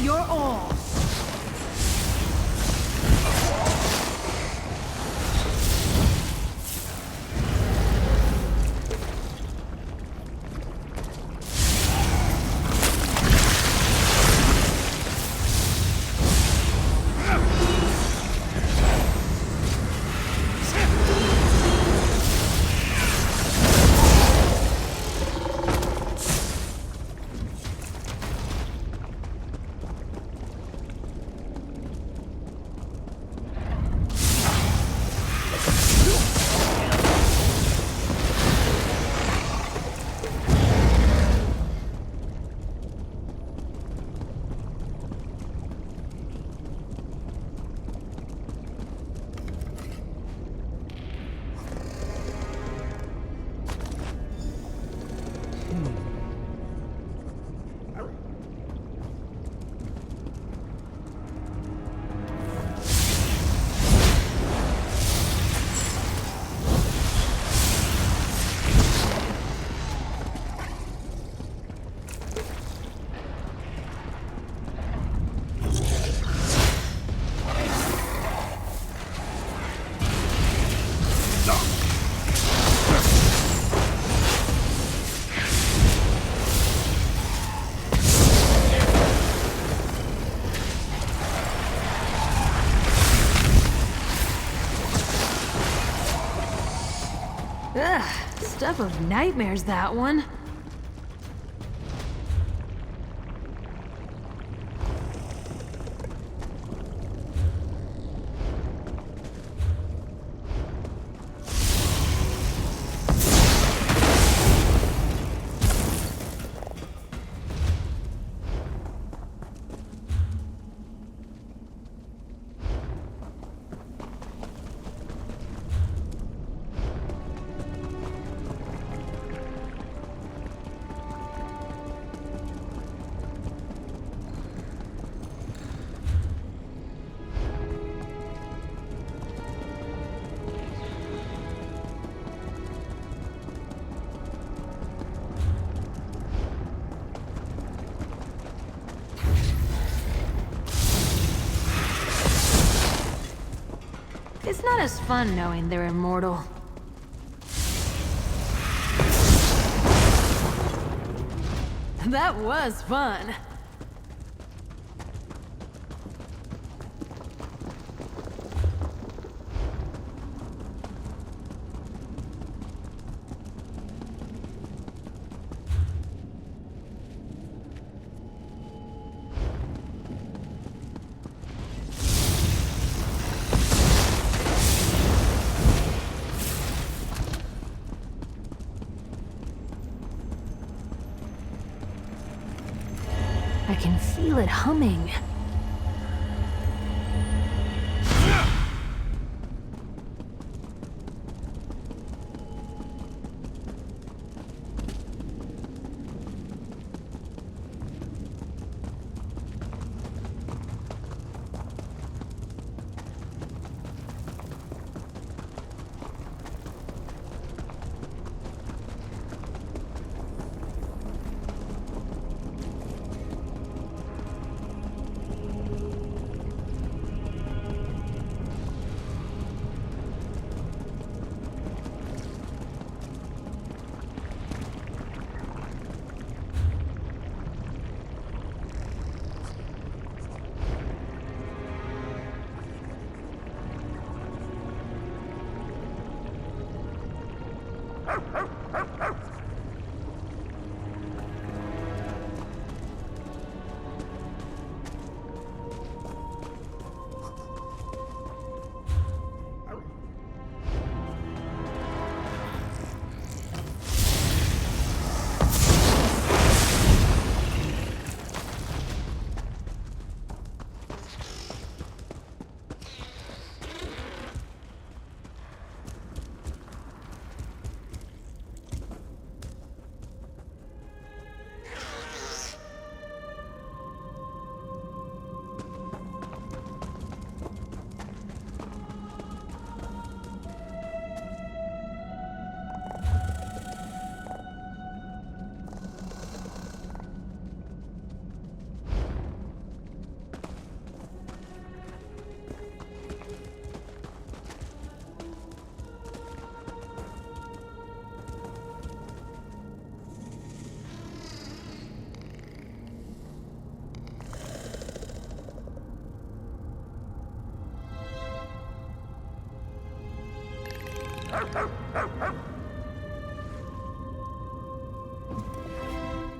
your all. Ugh, stuff of nightmares, that one. It's not as fun knowing they're immortal. That was fun. I can feel it humming.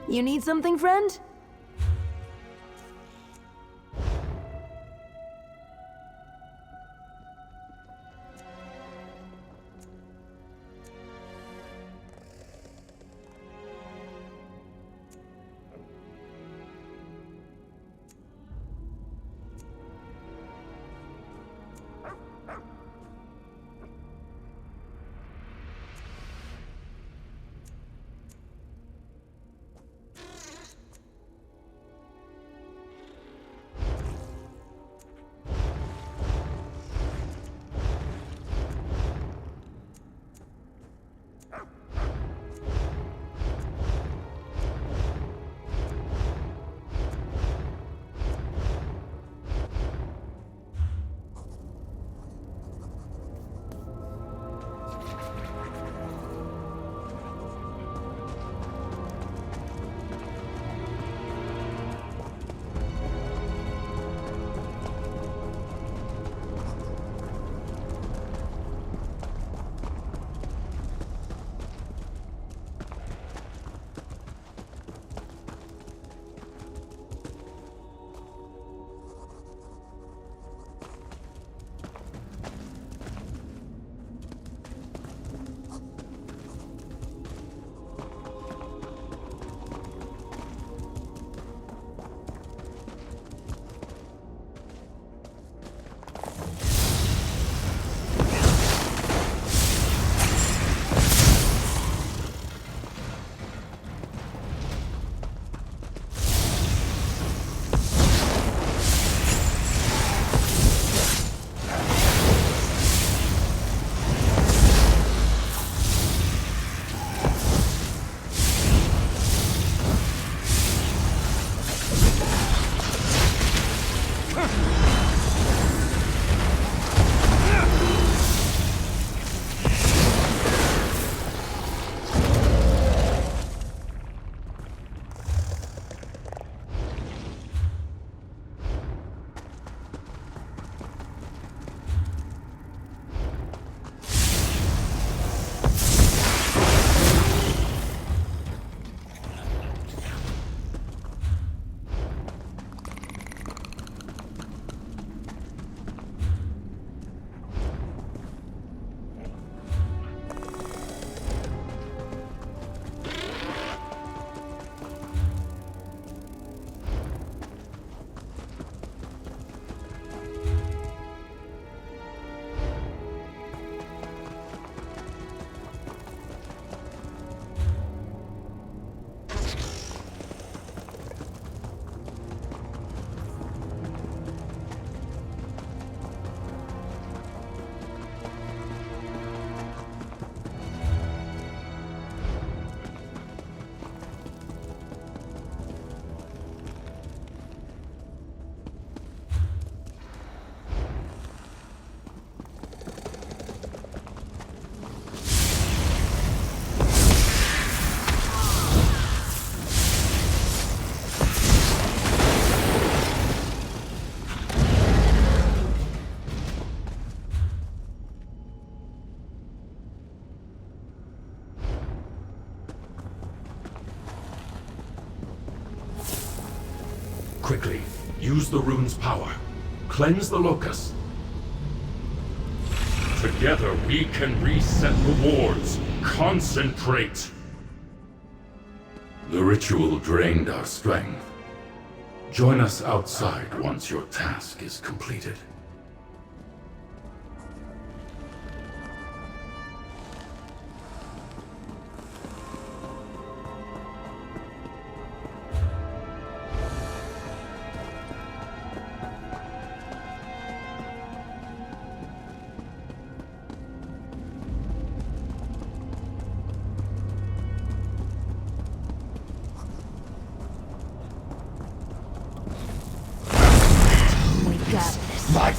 You need something, friend? Quickly, use the rune's power. Cleanse the locus. Together we can reset the wards. Concentrate! The ritual drained our strength. Join us outside once your task is completed. My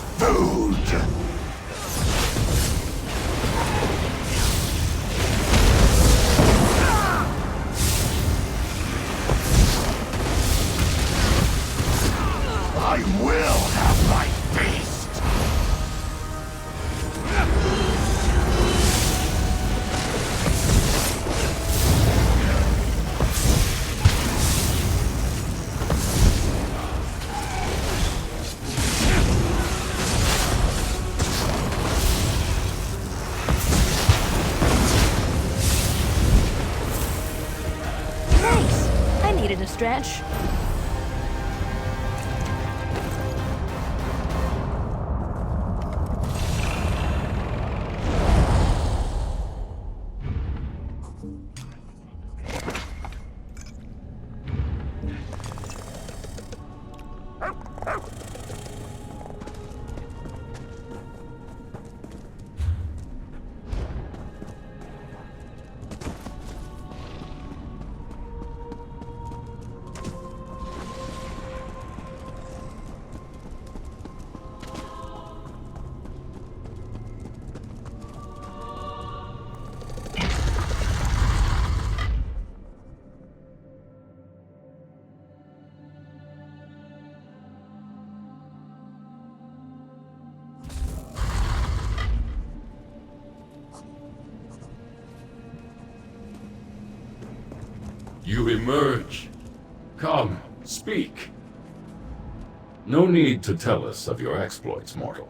stretch. You emerge. Come, speak. No need to tell us of your exploits, mortal.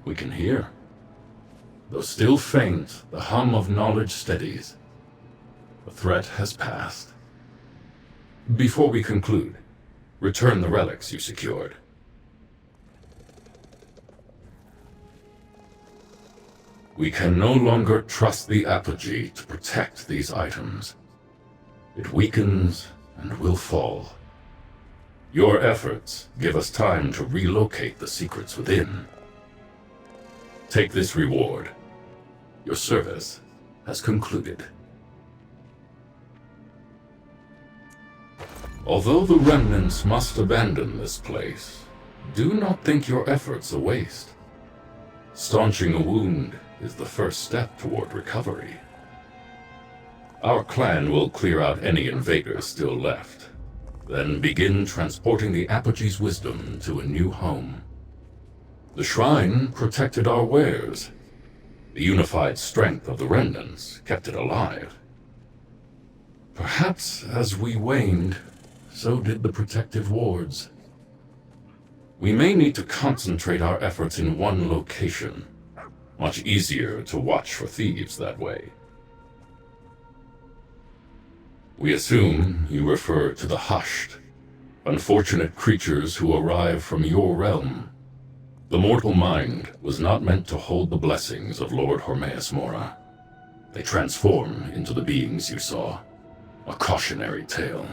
We can hear. Though still faint, the hum of knowledge steadies. The threat has passed. Before we conclude, return the relics you secured. We can no longer trust the Apogee to protect these items. It weakens and will fall. Your efforts give us time to relocate the secrets within. Take this reward. Your service has concluded. Although the remnants must abandon this place, do not think your efforts a waste. Staunching a wound is the first step toward recovery. Our clan will clear out any invaders still left, then begin transporting the Apogee's wisdom to a new home. The shrine protected our wares. The unified strength of the remnants kept it alive. Perhaps as we waned, so did the protective wards. We may need to concentrate our efforts in one location. Much easier to watch for thieves that way. We assume you refer to the hushed, unfortunate creatures who arrive from your realm. The mortal mind was not meant to hold the blessings of Lord Hormeus Mora. They transform into the beings you saw. A cautionary tale.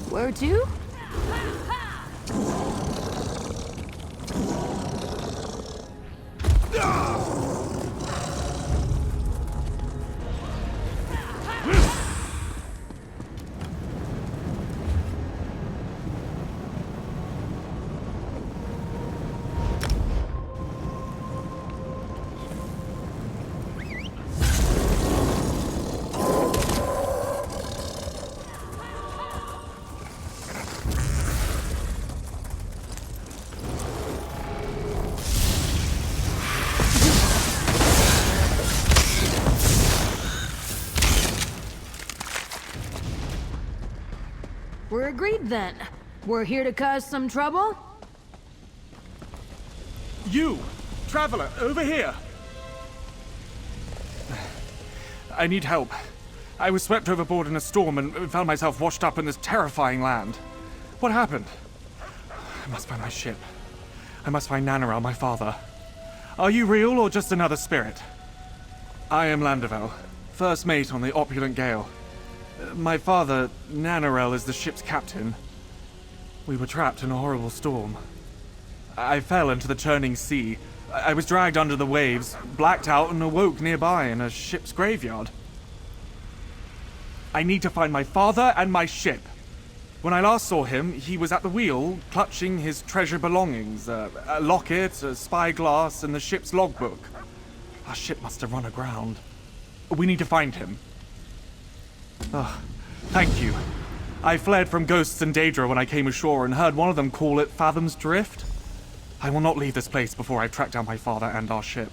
Where to? We're agreed then. We're here to cause some trouble? You! Traveler, over here! I need help. I was swept overboard in a storm and found myself washed up in this terrifying land. What happened? I must find my ship. I must find Nanarel, my father. Are you real or just another spirit? I am Landervel, first mate on the opulent Gale. My father, Nanarel, is the ship's captain. We were trapped in a horrible storm. I fell into the churning sea. I was dragged under the waves, blacked out, and awoke nearby in a ship's graveyard. I need to find my father and my ship. When I last saw him, he was at the wheel, clutching his treasured belongings, a locket, a spyglass, and the ship's logbook. Our ship must have run aground. We need to find him. Oh, thank you. I fled from ghosts in Daedra when I came ashore and heard one of them call it Fathom's Drift. I will not leave this place before I've tracked down my father and our ship.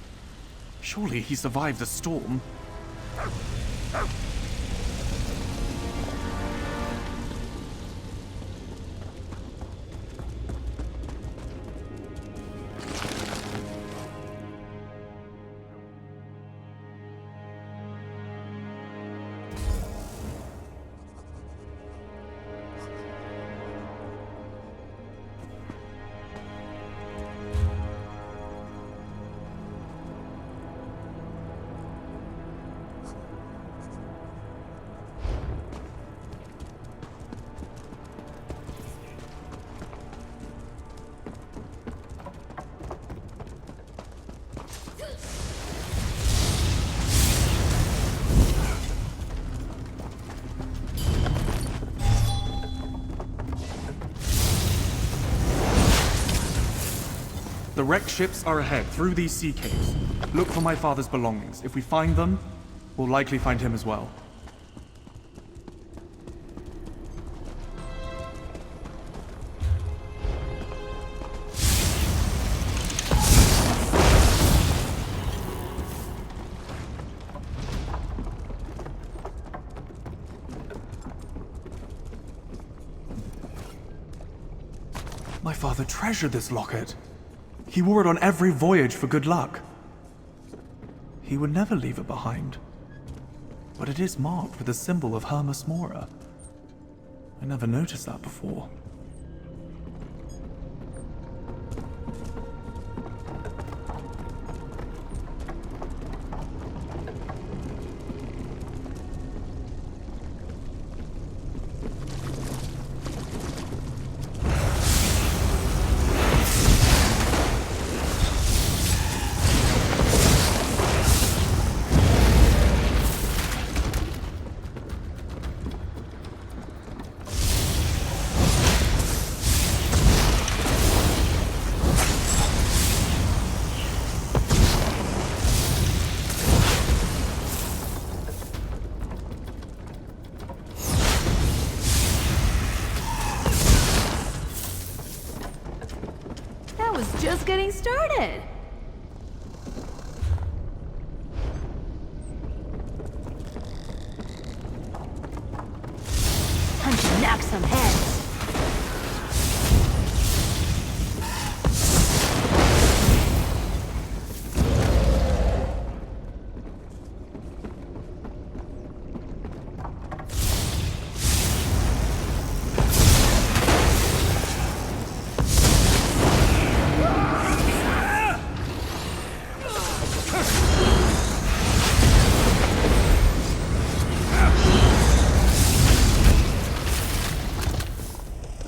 Surely he survived the storm. The wrecked ships are ahead, through these sea caves. Look for my father's belongings. If we find them, we'll likely find him as well. My father treasured this locket. He wore it on every voyage for good luck. He would never leave it behind. But it is marked with the symbol of Hermes Mora. I never noticed that before. Just getting started. Time to knock some heads.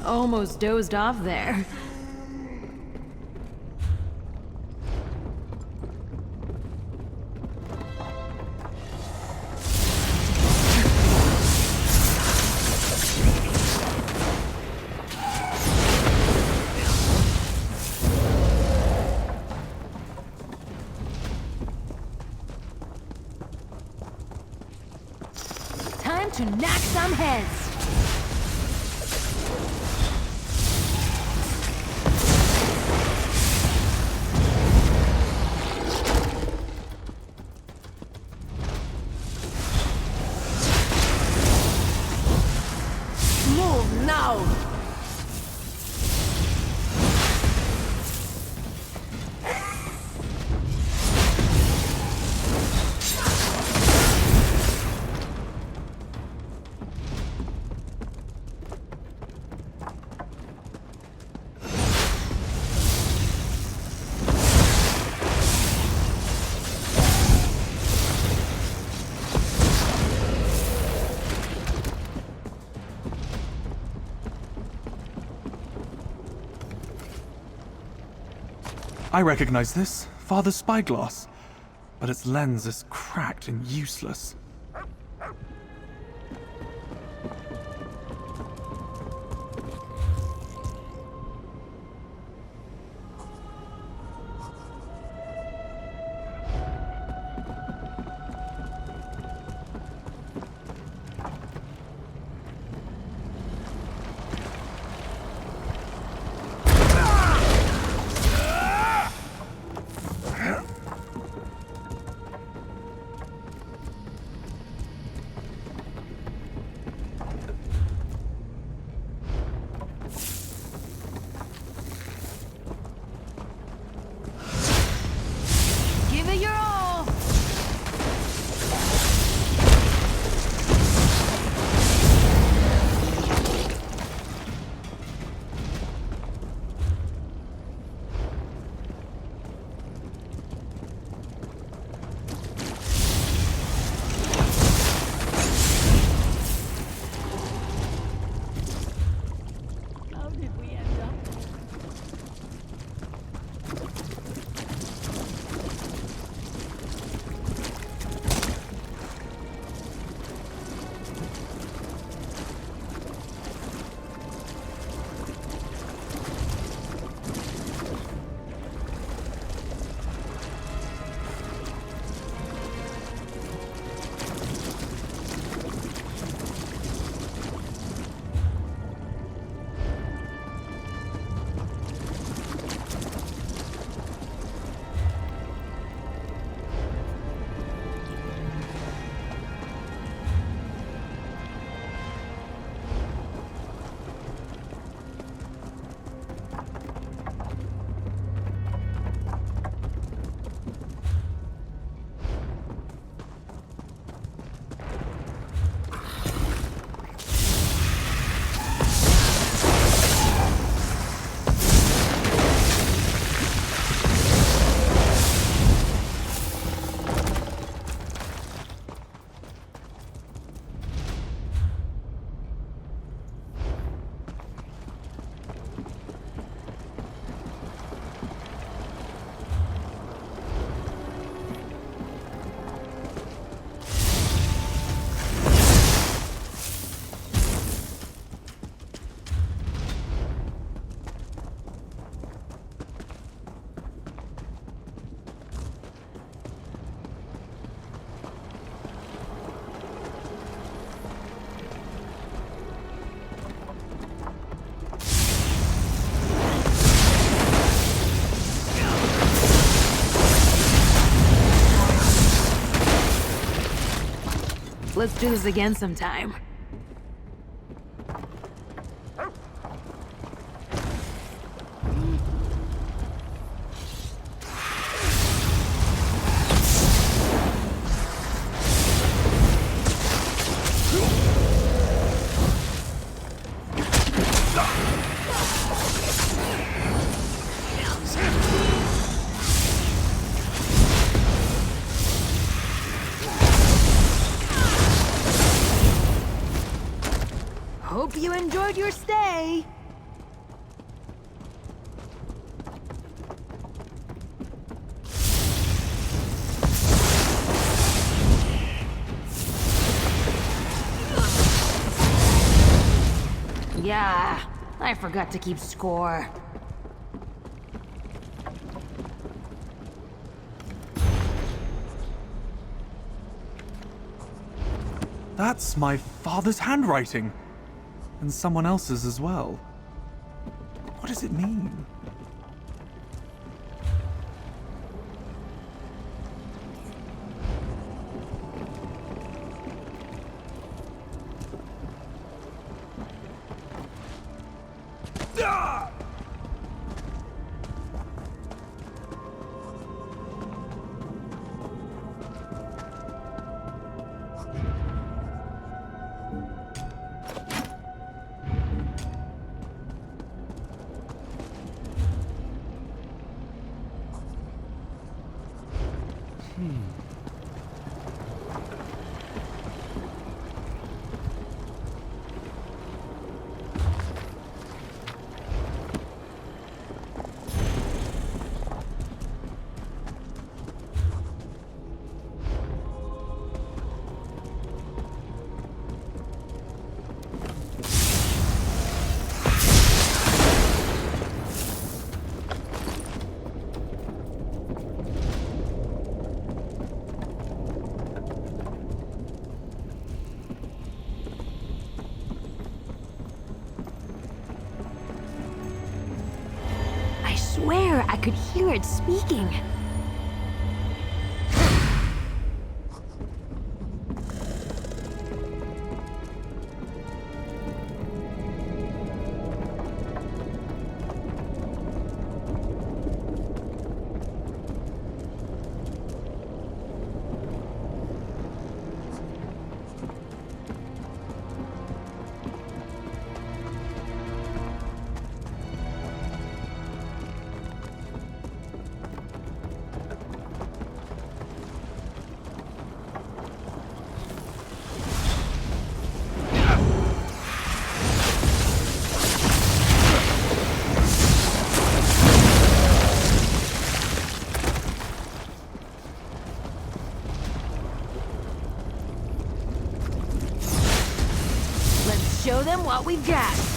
Almost dozed off there. Time to knock some heads. Now! I recognize this. Father's spyglass. But its lens is cracked and useless. Give it your all! How did we end up? Let's do this again sometime. Hope you enjoyed your stay. Yeah, I forgot to keep score. That's my father's handwriting. And someone else's as well. What does it mean? could hear it speaking. Show them what we've got.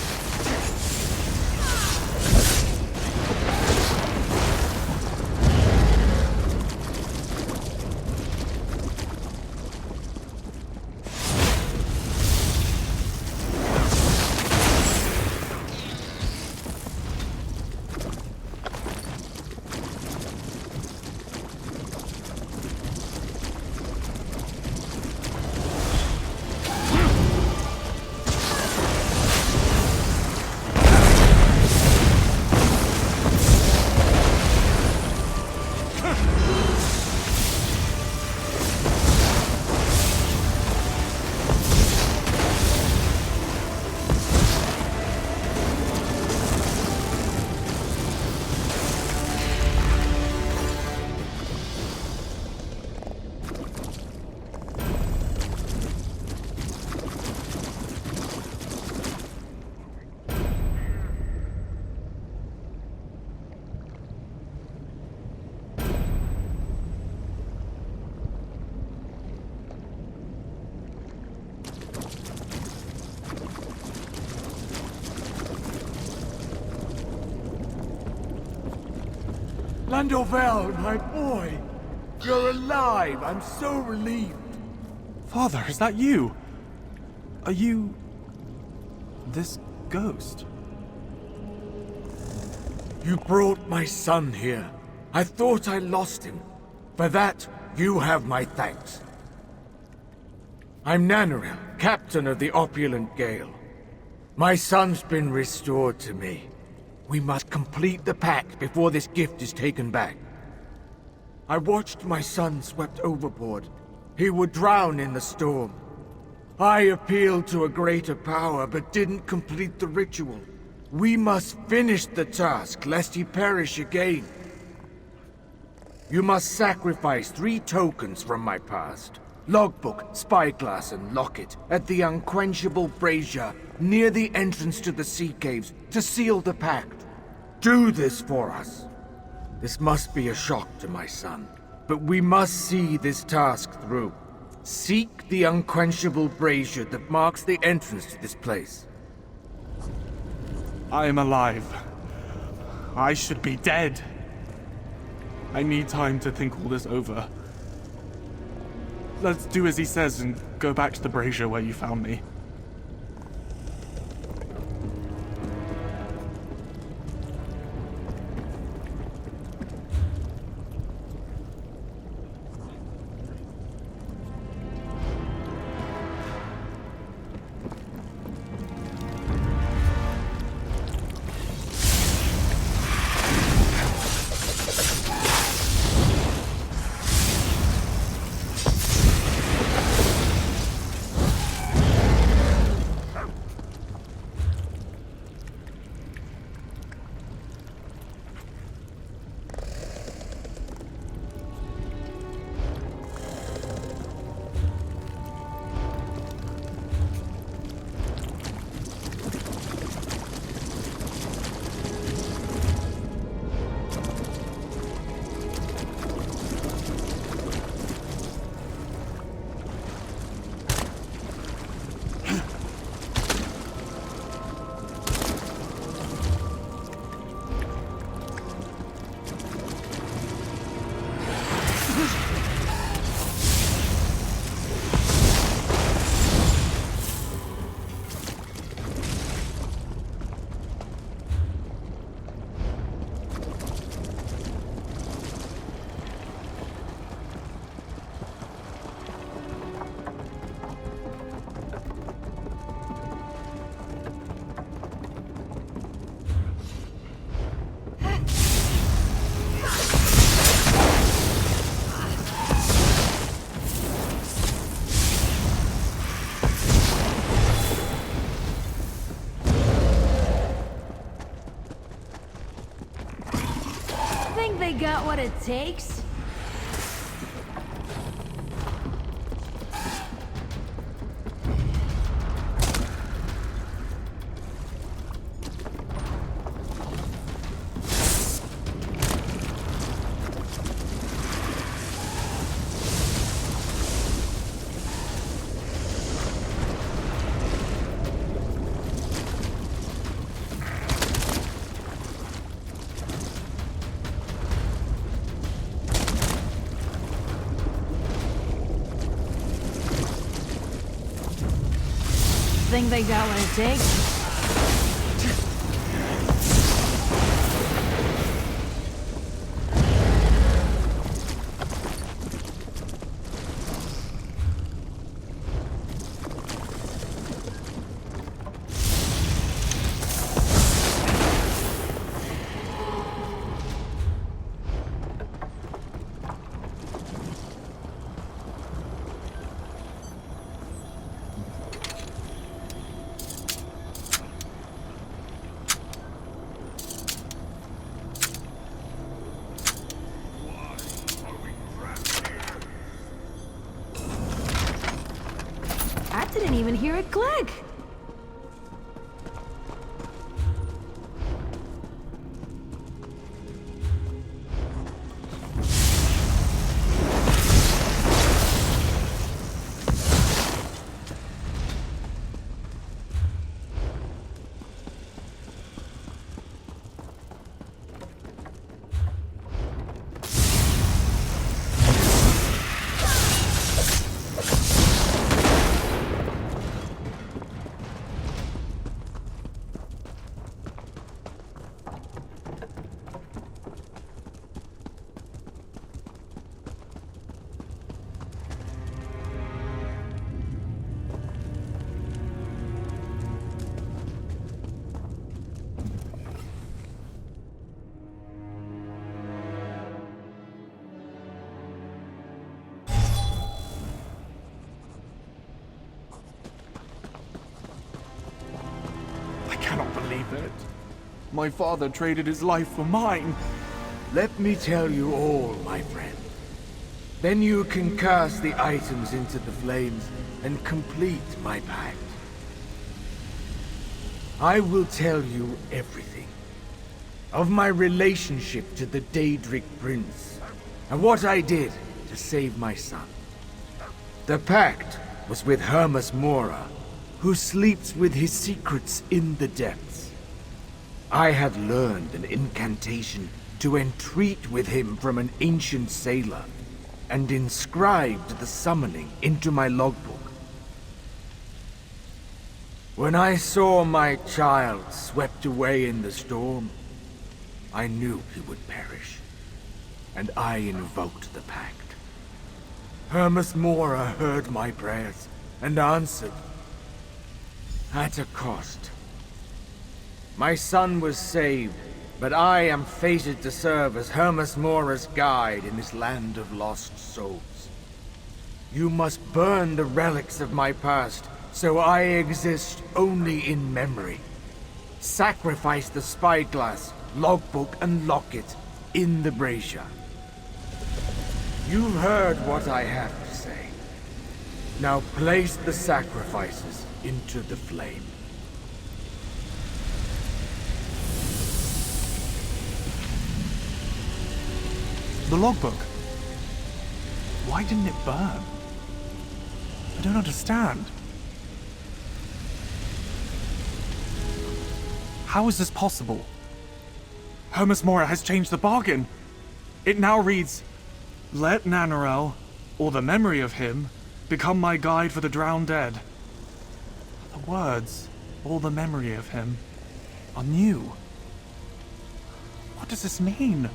Landovel, my boy! You're alive! I'm so relieved! Father, is that you? Are you... this ghost? You brought my son here. I thought I lost him. For that, you have my thanks. I'm Nanaril, captain of the Opulent Gale. My son's been restored to me. We must complete the pact before this gift is taken back. I watched my son swept overboard. He would drown in the storm. I appealed to a greater power, but didn't complete the ritual. We must finish the task, lest he perish again. You must sacrifice 3 tokens from my past. Logbook, spyglass, and locket at the Unquenchable Brazier near the entrance to the Sea Caves to seal the pact. Do this for us. This must be a shock to my son, but we must see this task through. Seek the Unquenchable Brazier that marks the entrance to this place. I am alive. I should be dead. I need time to think all this over. Let's do as he says and go back to the brazier where you found me. what it takes? Think they got what it takes? I didn't even hear it click. It. My father traded his life for mine. Let me tell you all, my friend. Then you can cast the items into the flames and complete my pact. I will tell you everything. Of my relationship to the Daedric Prince, and what I did to save my son. The pact was with Hermas Mora, who sleeps with his secrets in the depths. I had learned an incantation to entreat with him from an ancient sailor, and inscribed the summoning into my logbook. When I saw my child swept away in the storm, I knew he would perish, and I invoked the pact. Hermas Mora heard my prayers and answered, at a cost. My son was saved, but I am fated to serve as Hermas Mora's guide in this land of lost souls. You must burn the relics of my past, so I exist only in memory. Sacrifice the spyglass, logbook, and locket in the brazier. You've heard what I have to say. Now place the sacrifices into the flame. The logbook. Why didn't it burn? I don't understand. How is this possible? Hermas Mora has changed the bargain. It now reads, "Let Nanarel, or the memory of him, become my guide for the drowned dead." The words, "or the memory of him," are new. What does this mean?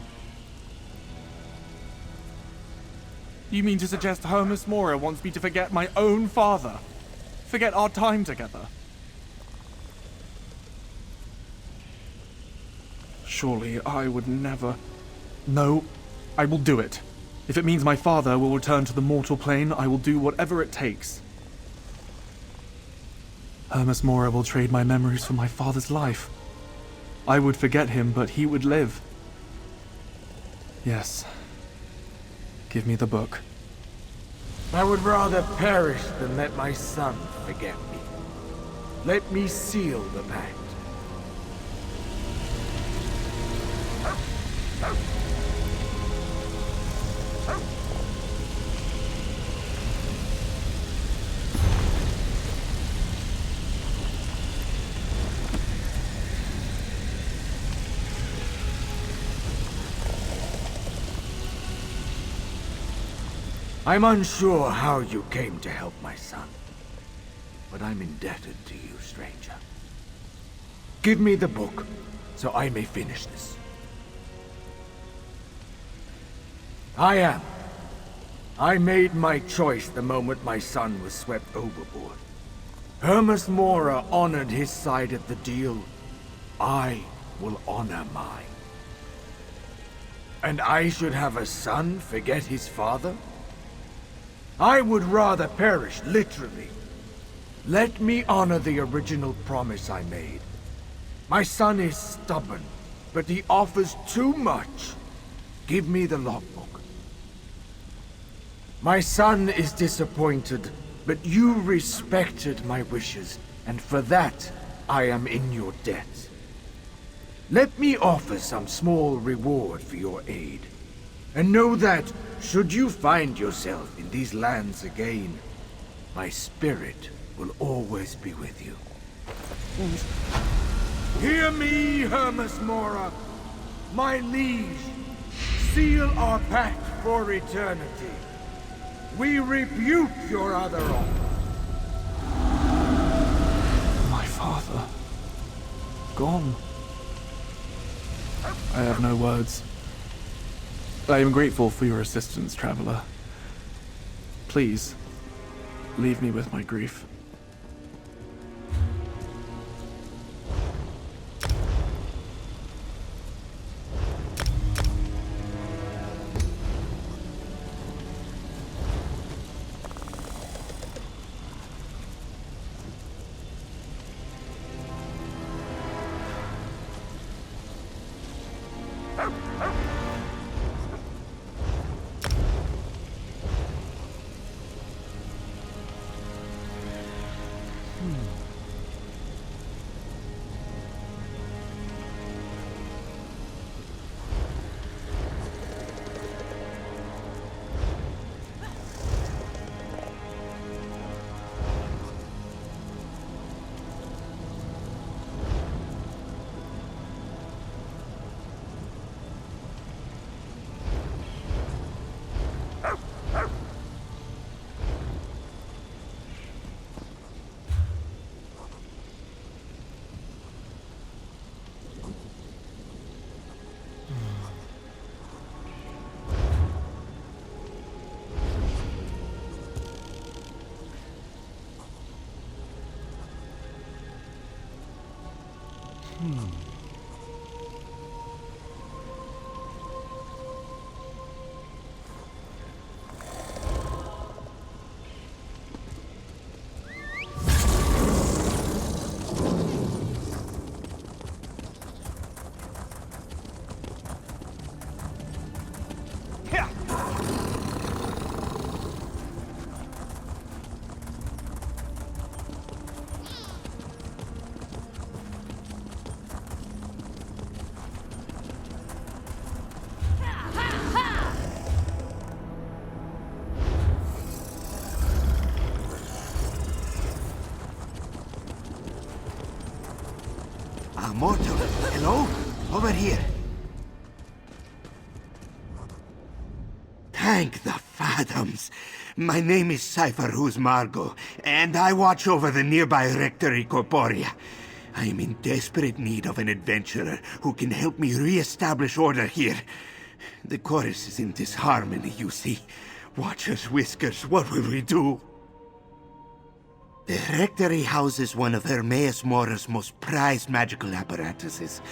You mean to suggest Hermas Mora wants me to forget my own father? Forget our time together? Surely I would never... No, I will do it. If it means my father will return to the mortal plane, I will do whatever it takes. Hermas Mora will trade my memories for my father's life. I would forget him, but he would live. Yes, Give me the book. I would rather perish than let my son forget me. Let me seal the pact. I'm unsure how you came to help my son, but I'm indebted to you, stranger. Give me the book, so I may finish this. I made my choice the moment my son was swept overboard. Hermes Mora honored his side of the deal. I will honor mine. And I should have a son forget his father? I would rather perish, literally. Let me honor the original promise I made. My son is stubborn, but he offers too much. Give me the logbook. My son is disappointed, but you respected my wishes, and for that, I am in your debt. Let me offer some small reward for your aid. And know that, should you find yourself in these lands again, my spirit will always be with you. Hear me, Hermes Mora, my liege. Seal our pact for eternity. We rebuke your other offer. My father. Gone. I have no words. I am grateful for your assistance, Traveler. Please, leave me with my grief. Mortal, hello? Over here. Thank the Fathoms. My name is Cypherhus Margo, and I watch over the nearby Rectory Corporea. I am in desperate need of an adventurer who can help me re-establish order here. The chorus is in disharmony, you see. Watchers, Whiskers, what will we do? The Rectory houses one of Hermes Mora's most prized magical apparatuses.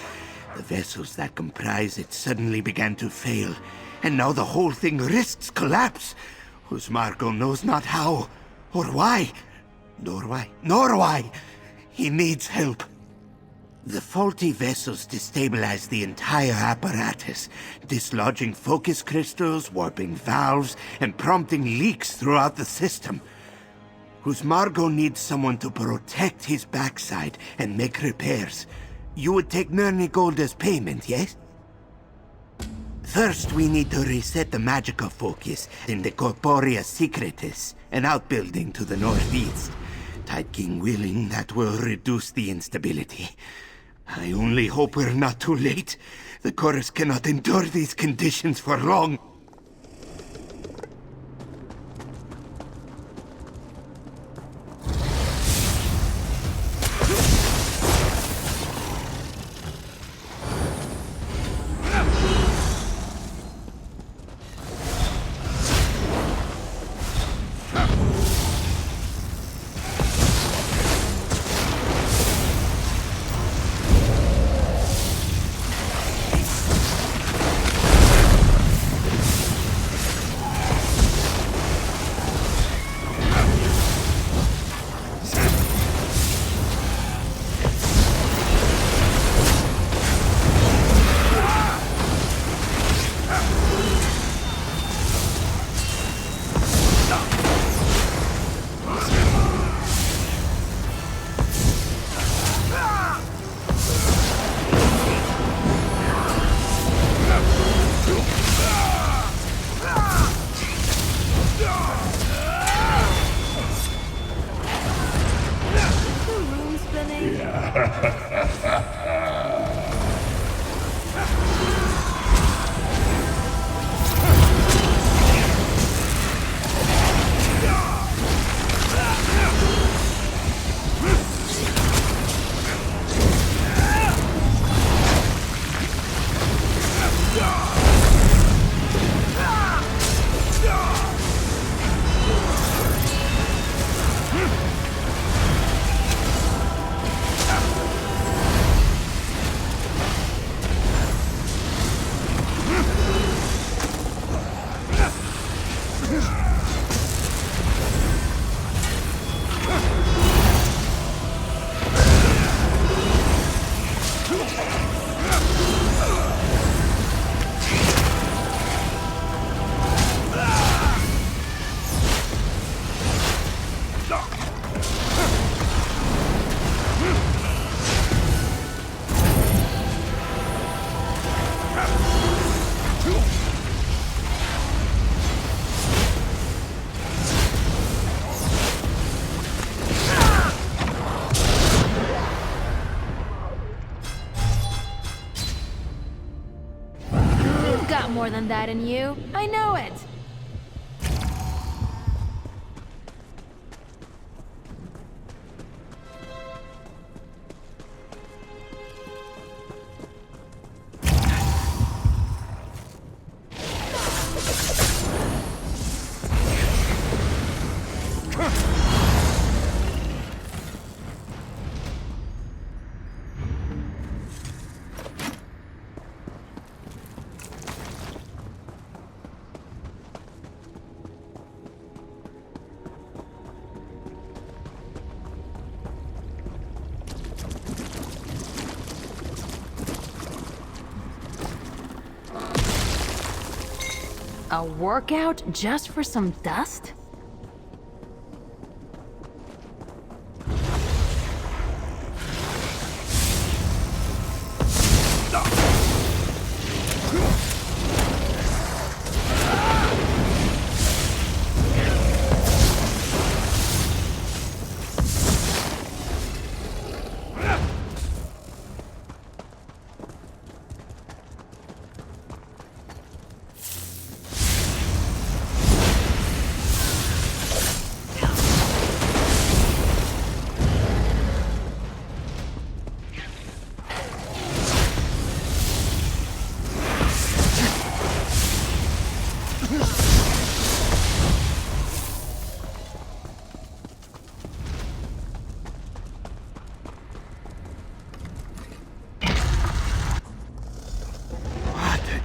The vessels that comprise it suddenly began to fail, and now the whole thing risks collapse. Husmargo knows not how, or why, nor why. He needs help. The faulty vessels destabilized the entire apparatus, dislodging focus crystals, warping valves, and prompting leaks throughout the system. Husmargo needs someone to protect his backside and make repairs. You would take Nurni Gold as payment, yes? First, we need to reset the magical focus in the Corporea Secretis, an outbuilding to the northeast. Tide King willing, that will reduce the instability. I only hope we're not too late. The Chorus cannot endure these conditions for long. More than that in you. I know it. A workout just for some dust?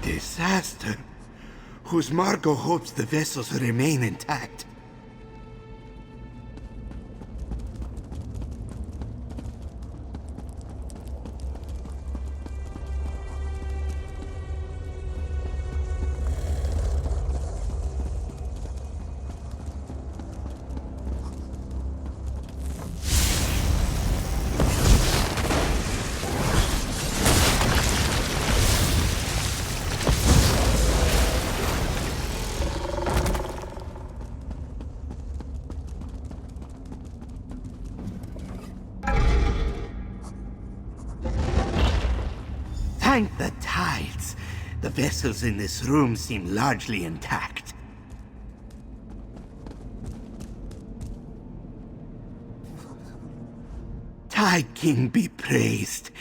Disaster. Husmargo hopes the vessels remain intact. Thank the tides. The vessels in this room seem largely intact. Tide King be praised.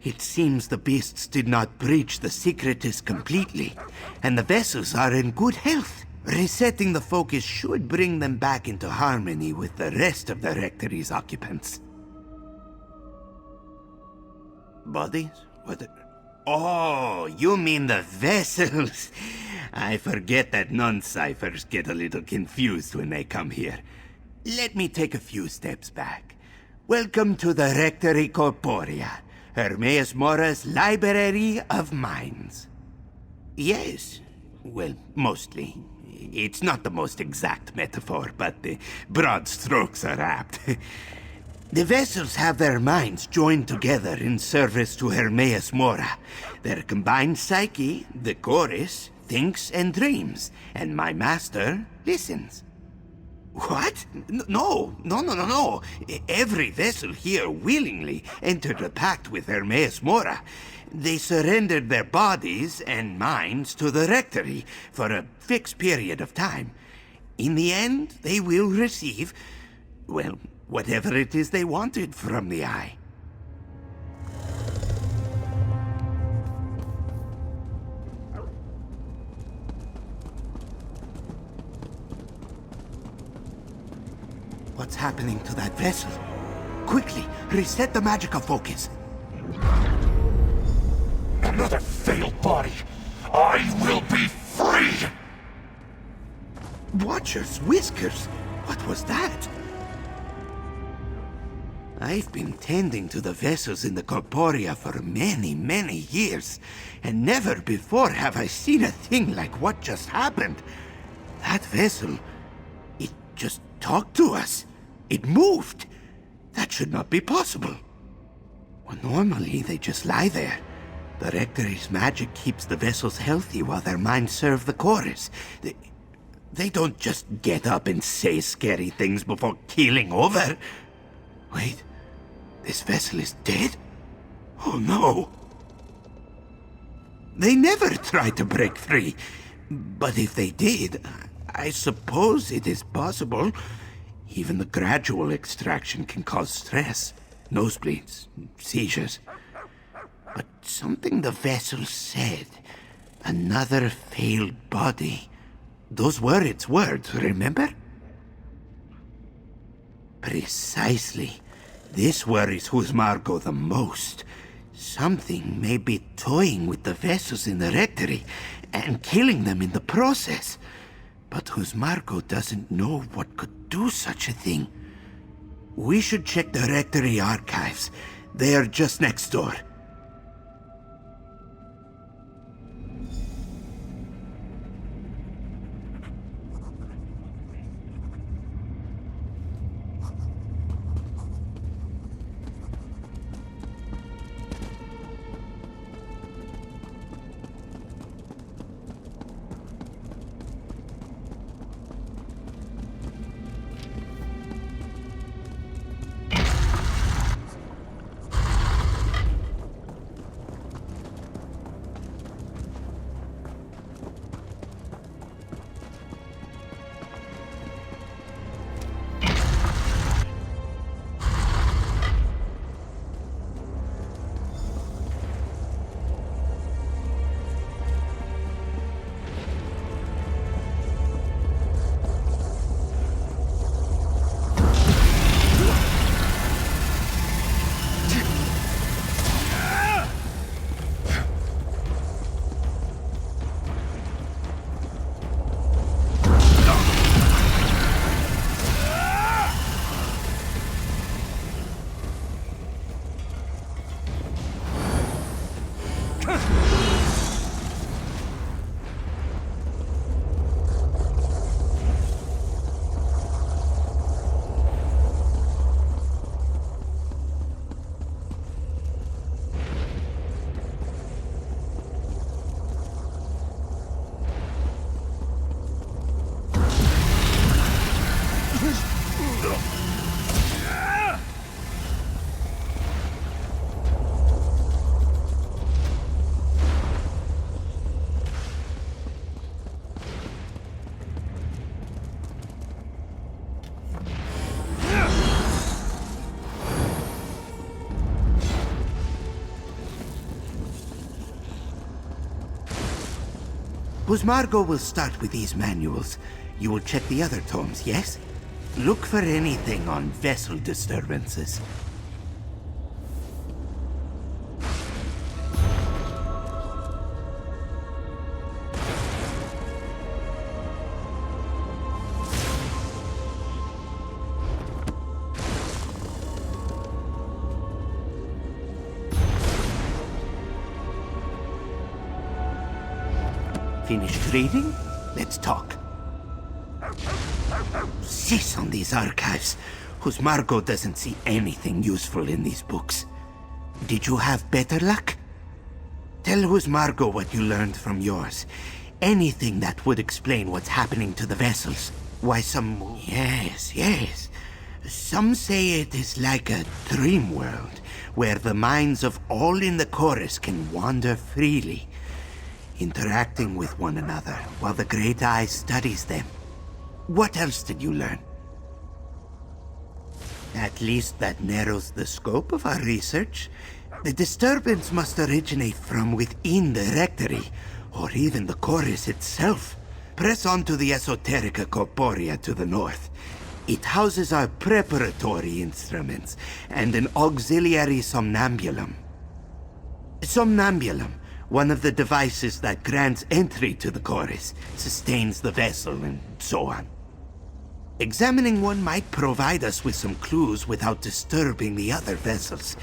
It seems the beasts did not breach the secretus completely, and the vessels are in good health. Resetting the focus should bring them back into harmony with the rest of the Rectory's occupants. Bodies? What? Oh, you mean the vessels? I forget that non-ciphers get a little confused when they come here. Let me take a few steps back. Welcome to the Rectory Corporea, Hermaeus Mora's Library of Minds. Yes, well, mostly. It's not the most exact metaphor, but the broad strokes are apt. The vessels have their minds joined together in service to Hermaeus Mora. Their combined psyche, the chorus, thinks and dreams, and my master listens. What? No. Every vessel here willingly entered a pact with Hermaeus Mora. They surrendered their bodies and minds to the Rectory for a fixed period of time. In the end, they will receive, well, whatever it is they wanted from the Eye. What's happening to that vessel? Quickly, reset the magical focus. Another failed body. I will be free! Watcher's whiskers? What was that? I've been tending to the vessels in the Corporea for many, many years, and never before have I seen a thing like what just happened. That vessel, it just talked to us. It moved. That should not be possible. Well, normally they just lie there. The Rectory's magic keeps the vessels healthy while their minds serve the chorus. They don't just get up and say scary things before keeling over. Wait, this vessel is dead? Oh no! They never tried to break free. But if they did, I suppose it is possible. Even the gradual extraction can cause stress, nosebleeds, seizures. But something the vessel said, another failed body. Those were its words, remember? Precisely. This worries Husmargo the most. Something may be toying with the vessels in the Rectory and killing them in the process. But Husmargo doesn't know what could do such a thing. We should check the Rectory archives. They are just next door. Husmargo will start with these manuals. You will check the other tomes, yes? Look for anything on vessel disturbances. Finished reading? Let's talk. Cease on these archives. Husmargo doesn't see anything useful in these books. Did you have better luck? Tell Husmargo what you learned from yours. Anything that would explain what's happening to the vessels. Why some... Yes. Some say it is like a dream world, where the minds of all in the chorus can wander freely, interacting with one another while the Great Eye studies them. What else did you learn? At least that narrows the scope of our research. The disturbance must originate from within the Rectory, or even the chorus itself. Press on to the Esoterica Corporea to the north. It houses our preparatory instruments and an auxiliary somnambulum. Somnambulum, one of the devices that grants entry to the chorus, sustains the vessel, and so on. Examining one might provide us with some clues without disturbing the other vessels.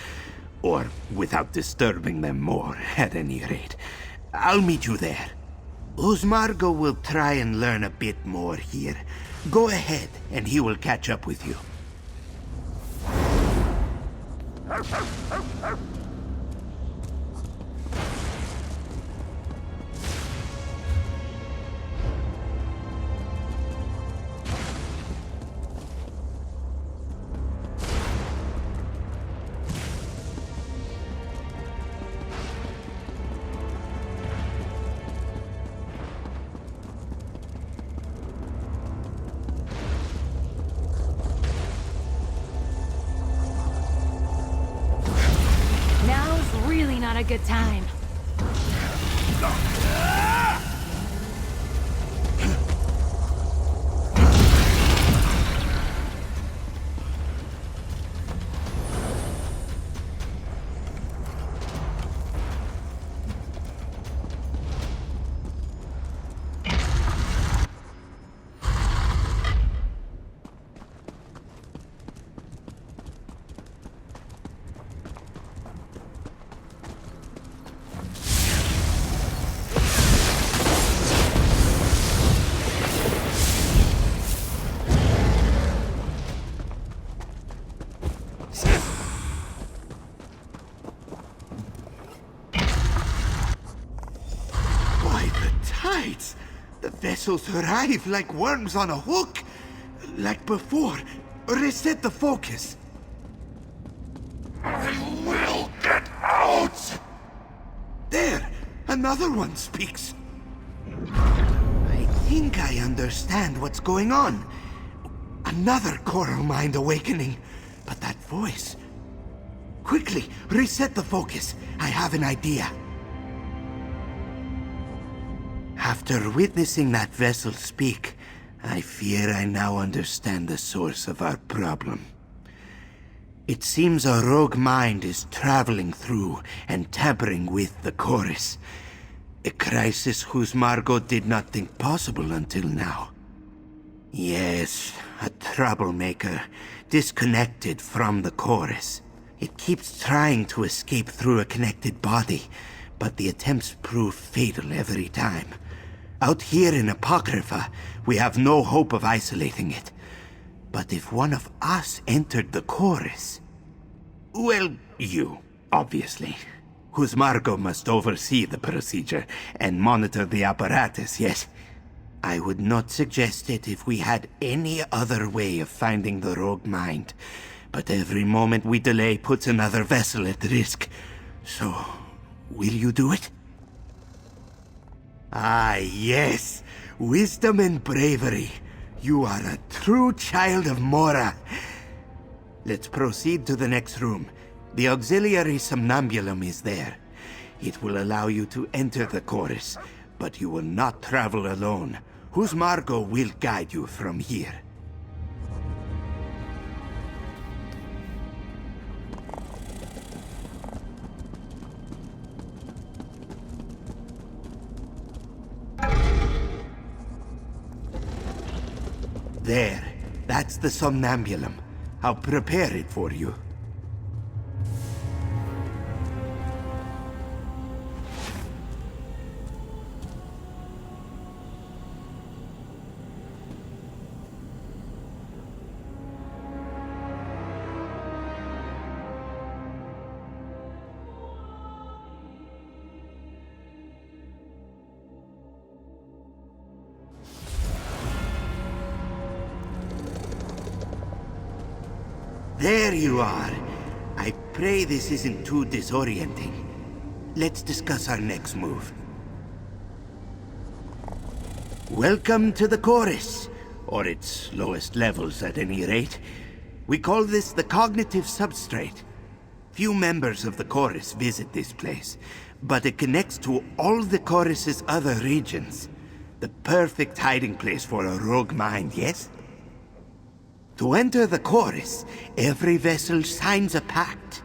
Or without disturbing them more, at any rate. I'll meet you there. Husmargo will try and learn a bit more here. Go ahead, and he will catch up with you. Not a good time. The vessels arrive like worms on a hook. Like before. Reset the focus. I will get out! There! Another one speaks. I think I understand what's going on. Another coral mind awakening. But that voice... Quickly, reset the focus. I have an idea. After witnessing that vessel speak, I fear I now understand the source of our problem. It seems a rogue mind is traveling through and tampering with the chorus. A crisis Husmargo did not think possible until now. Yes, a troublemaker, disconnected from the chorus. It keeps trying to escape through a connected body, but the attempts prove fatal every time. Out here in Apocrypha, we have no hope of isolating it. But if one of us entered the chorus... Well, you, obviously. Husmargo must oversee the procedure and monitor the apparatus, yes? I would not suggest it if we had any other way of finding the rogue mind. But every moment we delay puts another vessel at risk. So, will you do it? Ah, yes. Wisdom and bravery. You are a true child of Mora. Let's proceed to the next room. The auxiliary somnambulum is there. It will allow you to enter the chorus, But you will not travel alone. Husmargo will guide you from here. There. That's the somnambulum. I'll prepare it for you. There you are. I pray this isn't too disorienting. Let's discuss our next move. Welcome to the Chorus, or its lowest levels at any rate. We call this the cognitive substrate. Few members of the Chorus visit this place, but it connects to all the Chorus's other regions. The perfect hiding place for a rogue mind, yes? To enter the Chorus, every vessel signs a pact.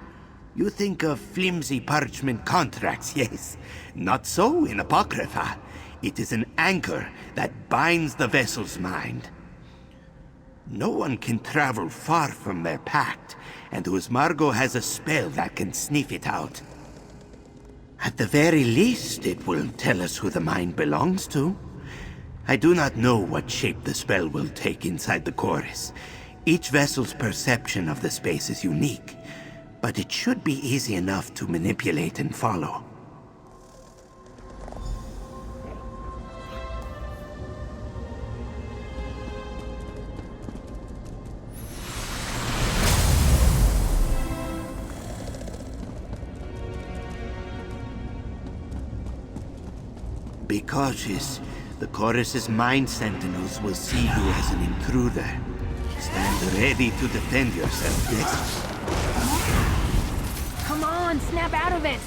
You think of flimsy parchment contracts, yes? Not so in Apocrypha. It is an anchor that binds the vessel's mind. No one can travel far from their pact, and Husmargo has a spell that can sniff it out. At the very least, it will tell us who the mind belongs to. I do not know what shape the spell will take inside the Chorus. Each vessel's perception of the space is unique, but it should be easy enough to manipulate and follow. Be cautious. The Chorus's mind sentinels will see you as an intruder. Stand ready to defend yourself, yes? Come on, snap out of it!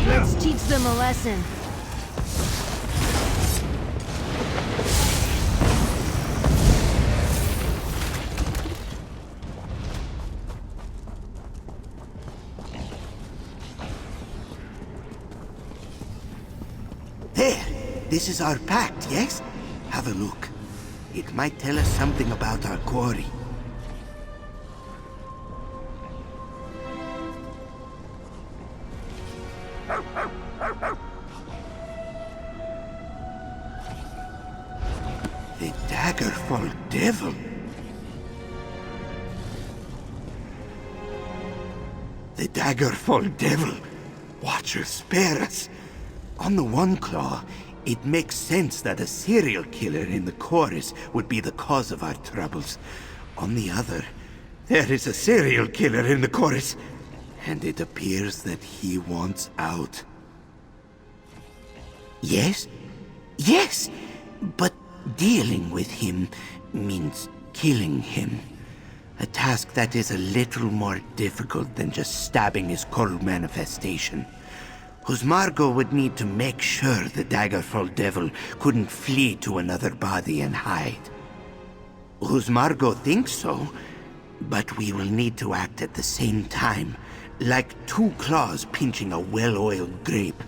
Let's teach them a lesson. There! This is our pact, yes? Have a look. It might tell us something about our quarry. The Daggerfall Devil. The Daggerfall Devil. Watcher, spare us. On the one claw, it makes sense that a serial killer in the Chorus would be the cause of our troubles. On the other, there is a serial killer in the Chorus, and it appears that he wants out. Yes? Yes! But dealing with him means killing him. A task that is a little more difficult than just stabbing his cold manifestation. Husmargo would need to make sure the Daggerfall Devil couldn't flee to another body and hide. Husmargo thinks so, but we will need to act at the same time, like two claws pinching a well-oiled grape.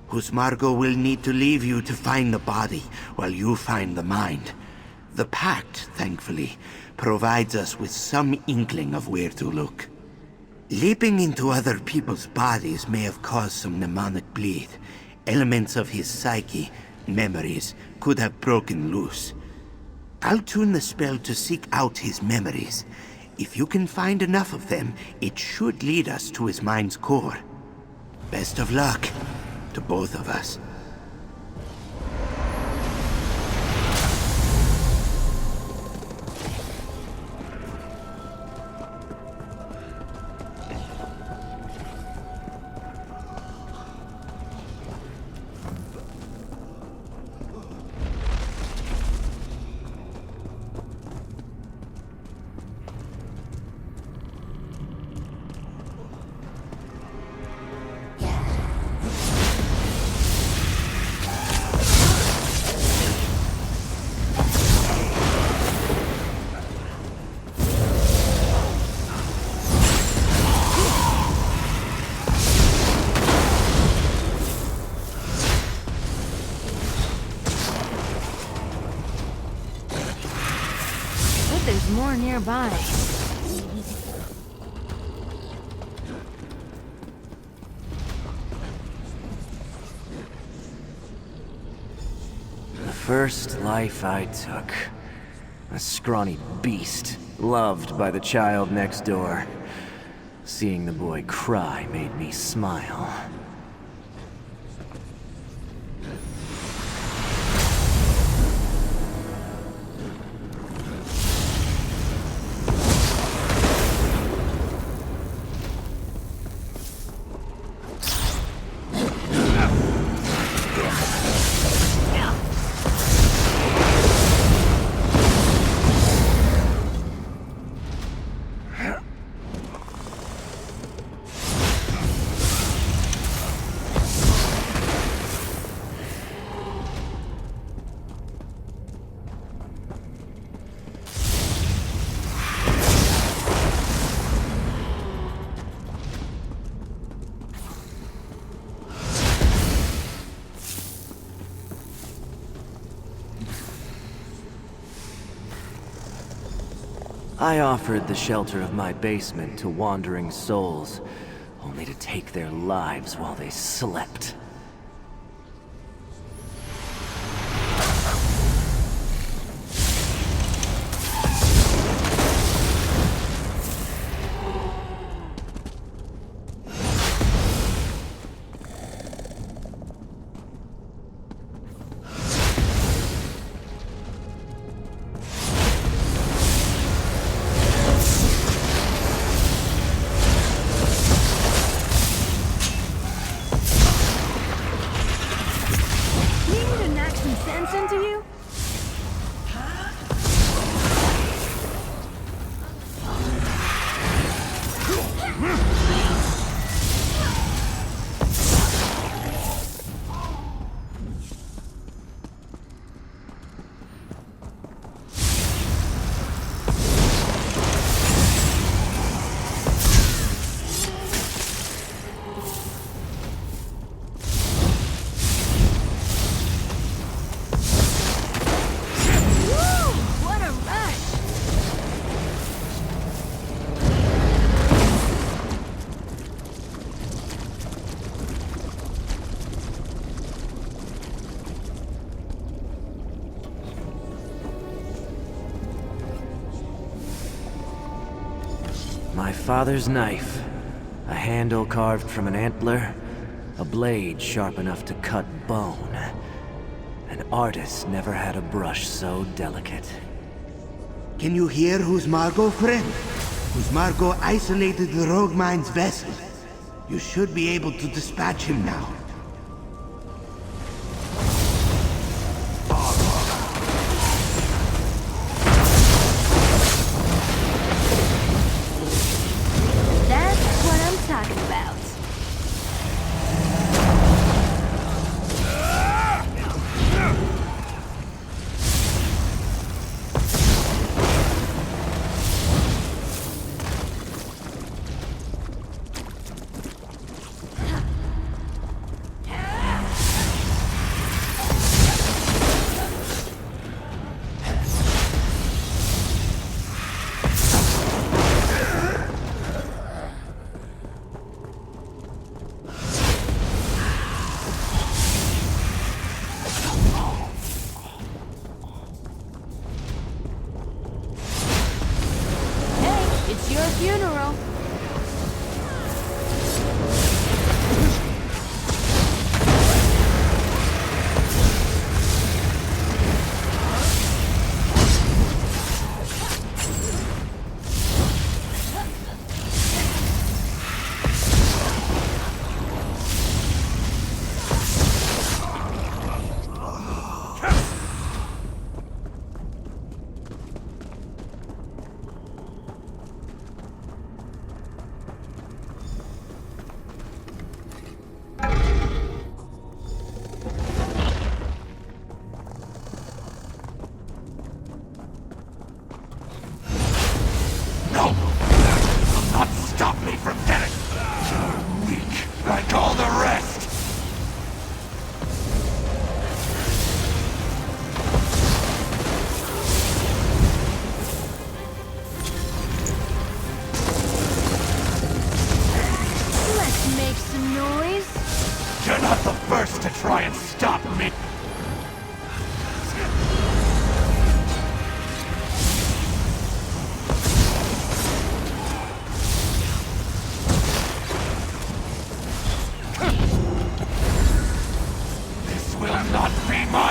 Husmargo will need to leave you to find the body, while you find the mind. The pact, thankfully, provides us with some inkling of where to look. Leaping into other people's bodies may have caused some mnemonic bleed. Elements of his psyche, memories, could have broken loose. I'll tune the spell to seek out his memories. If you can find enough of them, it should lead us to his mind's core. Best of luck to both of us. There's more nearby. The first life I took. A scrawny beast, loved by the child next door. Seeing the boy cry made me smile. I offered the shelter of my basement to wandering souls, only to take their lives while they slept. My father's knife. A handle carved from an antler. A blade sharp enough to cut bone. An artist never had a brush so delicate. Can you hear Husmargo, friend? Husmargo isolated the rogue mine's vessel. You should be able to dispatch him now. That's what I'm talking about.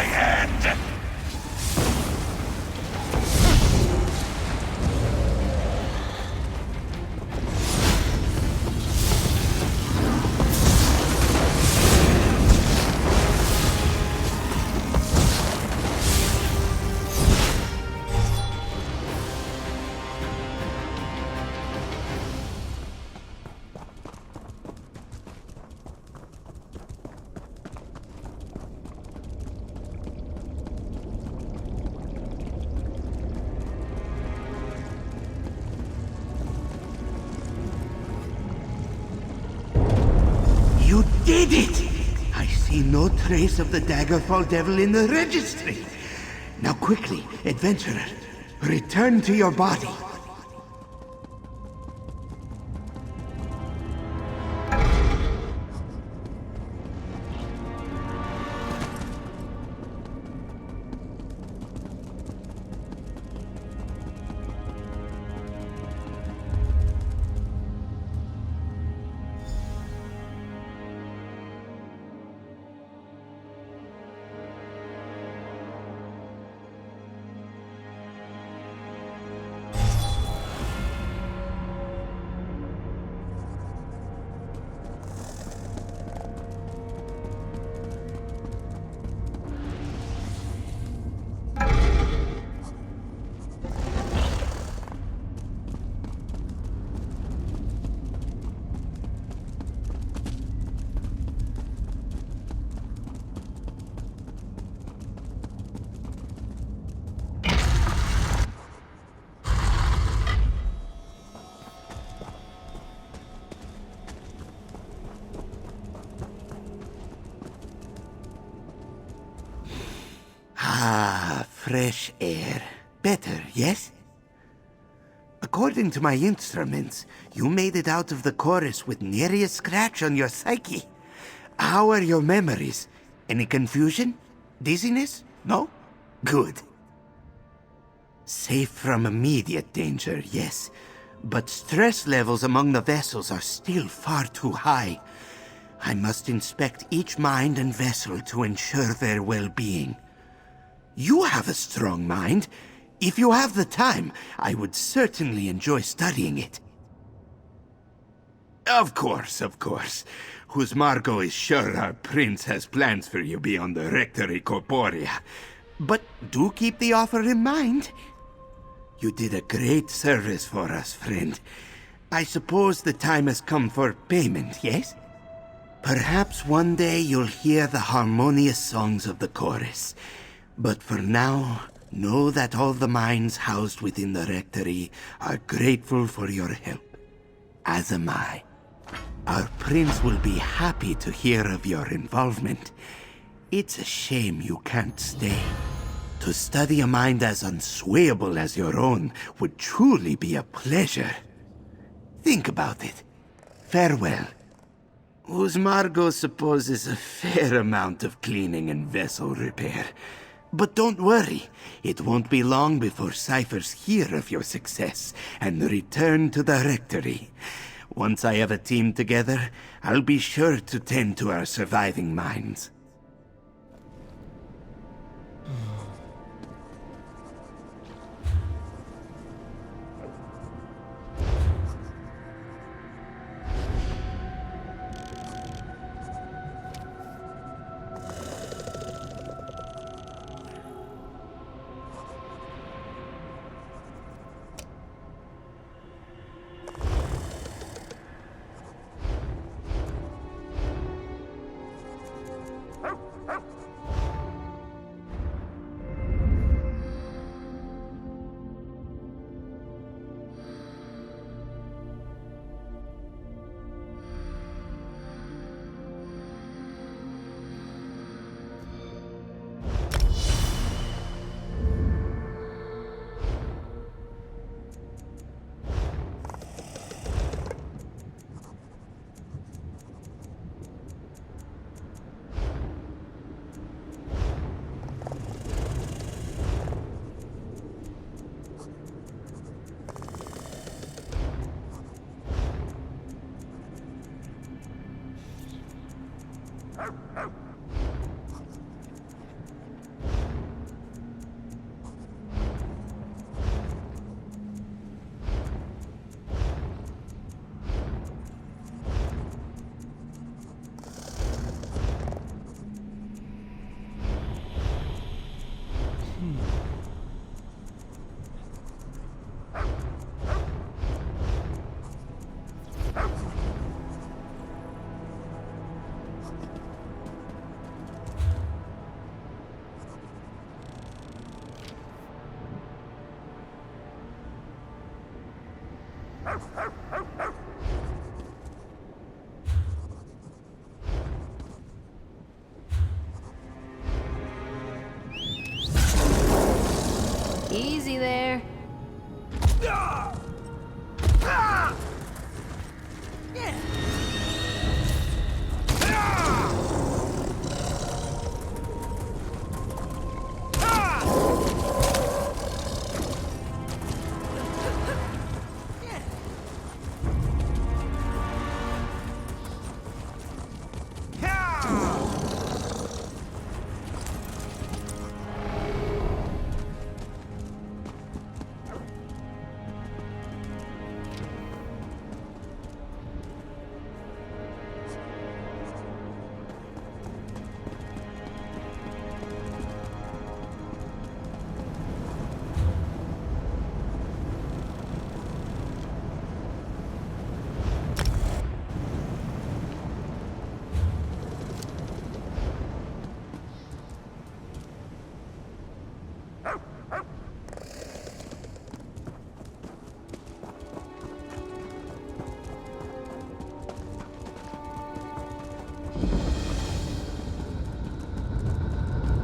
head! You did it! I see no trace of the Daggerfall Devil in the registry. Now quickly, adventurer, return to your body. Ah, fresh air. Better, yes? According to my instruments, you made it out of the chorus with nary a scratch on your psyche. How are your memories? Any confusion? Dizziness? No? Good. Safe from immediate danger, yes. But stress levels among the vessels are still far too high. I must inspect each mind and vessel to ensure their well-being. You have a strong mind. If you have the time, I would certainly enjoy studying it. Of course, of course. Whose Margot is sure our prince has plans for you beyond the Rectory Corporea. But do keep the offer in mind. You did a great service for us, friend. I suppose the time has come for payment, yes? Perhaps one day you'll hear the harmonious songs of the chorus. But for now, know that all the minds housed within the Rectory are grateful for your help. As am I. Our prince will be happy to hear of your involvement. It's a shame you can't stay. To study a mind as unswayable as your own would truly be a pleasure. Think about it. Farewell. Whose Margot supposes a fair amount of cleaning and vessel repair. But don't worry, it won't be long before ciphers hear of your success and return to the Rectory. Once I have a team together, I'll be sure to tend to our surviving minds. Easy there.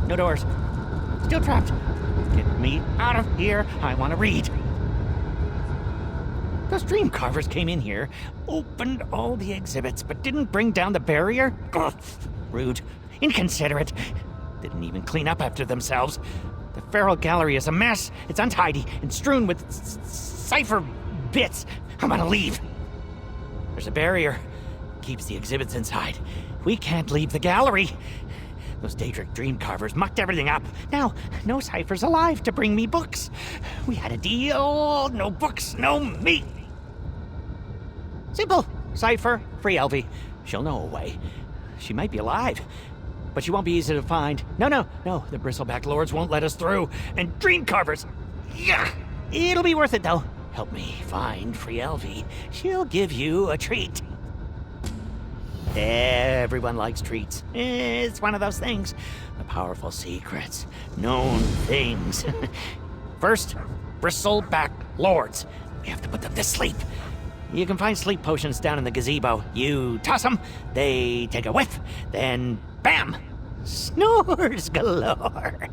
No doors. Still trapped. Get me out of here. I want to read. Those dream carvers came in here, opened all the exhibits, but didn't bring down the barrier? Ugh. Rude. Inconsiderate. Didn't even clean up after themselves. The feral gallery is a mess. It's untidy and strewn with cipher bits. I'm gonna leave. There's a barrier. Keeps the exhibits inside. We can't leave the gallery. Those Daedric dream carvers mucked everything up. Now, no ciphers alive to bring me books. We had a deal. No books, no me. Simple. Cipher, free Elvie. She'll know a way. She might be alive, but she won't be easy to find. No. The Bristleback Lords won't let us through. And dream carvers. Yeah. It'll be worth it, though. Help me find free Elvie. She'll give you a treat. Everyone likes treats. It's one of those things. The powerful secrets. Known things. First, Bristleback Lords. We have to put them to sleep. You can find sleep potions down in the gazebo. You toss them, they take a whiff, then bam! Snores galore.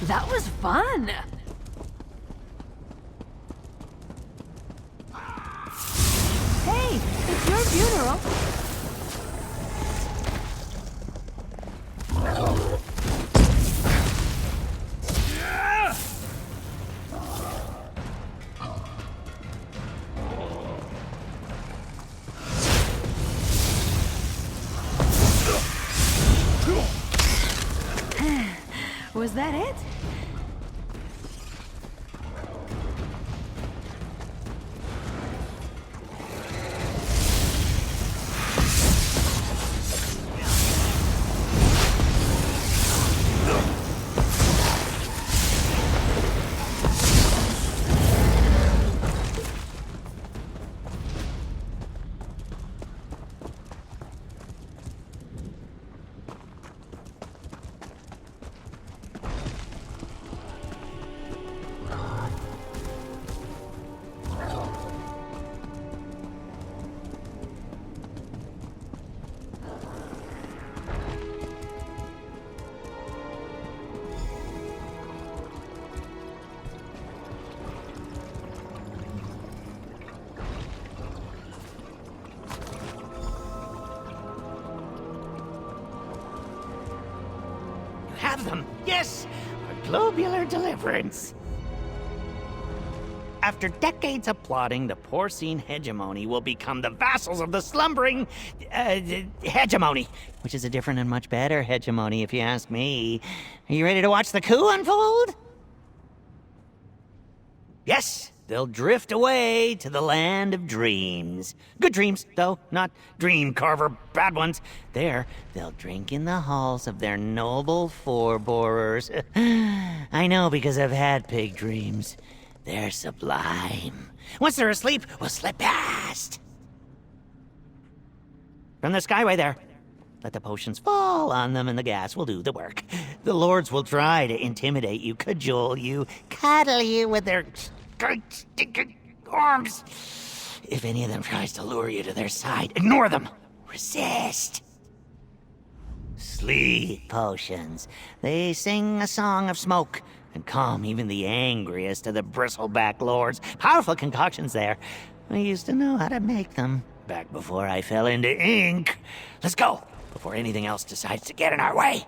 That was fun! Hey, it's your funeral. Was that it? Have them. Yes! A globular deliverance. After decades of plotting, the porcine hegemony will become the vassals of the slumbering hegemony, which is a different and much better hegemony, if you ask me. Are you ready to watch the coup unfold? Yes, they'll drift away to the land of dreams. Good dreams, though, not dream carver bad ones. There, they'll drink in the halls of their noble forebearers. I know because I've had pig dreams. They're sublime. Once they're asleep, we'll slip past. From the skyway there. Let the potions fall on them and the gas will do the work. The lords will try to intimidate you, cajole you, cuddle you with their stinking arms. If any of them tries to lure you to their side, ignore them. Resist. Sleep potions. They sing a song of smoke and calm even the angriest of the bristleback lords. Powerful concoctions there. I used to know how to make them back before I fell into ink. Let's go before anything else decides to get in our way.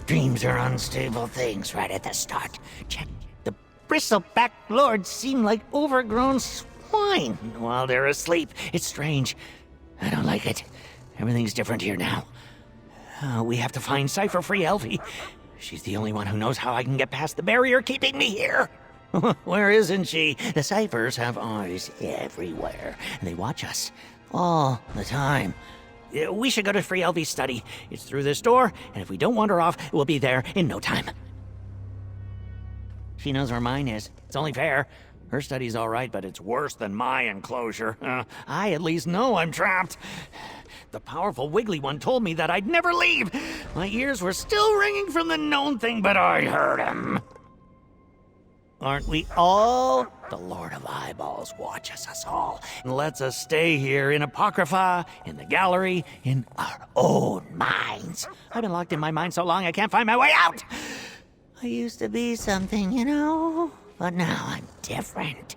Dreams are unstable things right at the start. Check. The bristleback lords seem like overgrown swine while they're asleep. It's strange. I don't like it. Everything's different here now. We have to find Cypher Free Elfie. She's the only one who knows how I can get past the barrier keeping me here. Where isn't she? The Cyphers have eyes everywhere, and they watch us all the time. We should go to Free Elfie's study. It's through this door, and if we don't wander off, we'll be there in no time. She knows where mine is. It's only fair. Her study's all right, but it's worse than my enclosure. I at least know I'm trapped. The powerful Wiggly one told me that I'd never leave. My ears were still ringing from the known thing, but I heard him. Aren't we all? The Lord of Eyeballs watches us all and lets us stay here in Apocrypha, in the gallery, in our own minds. I've been locked in my mind so long I can't find my way out. I used to be something, you know, but now I'm different.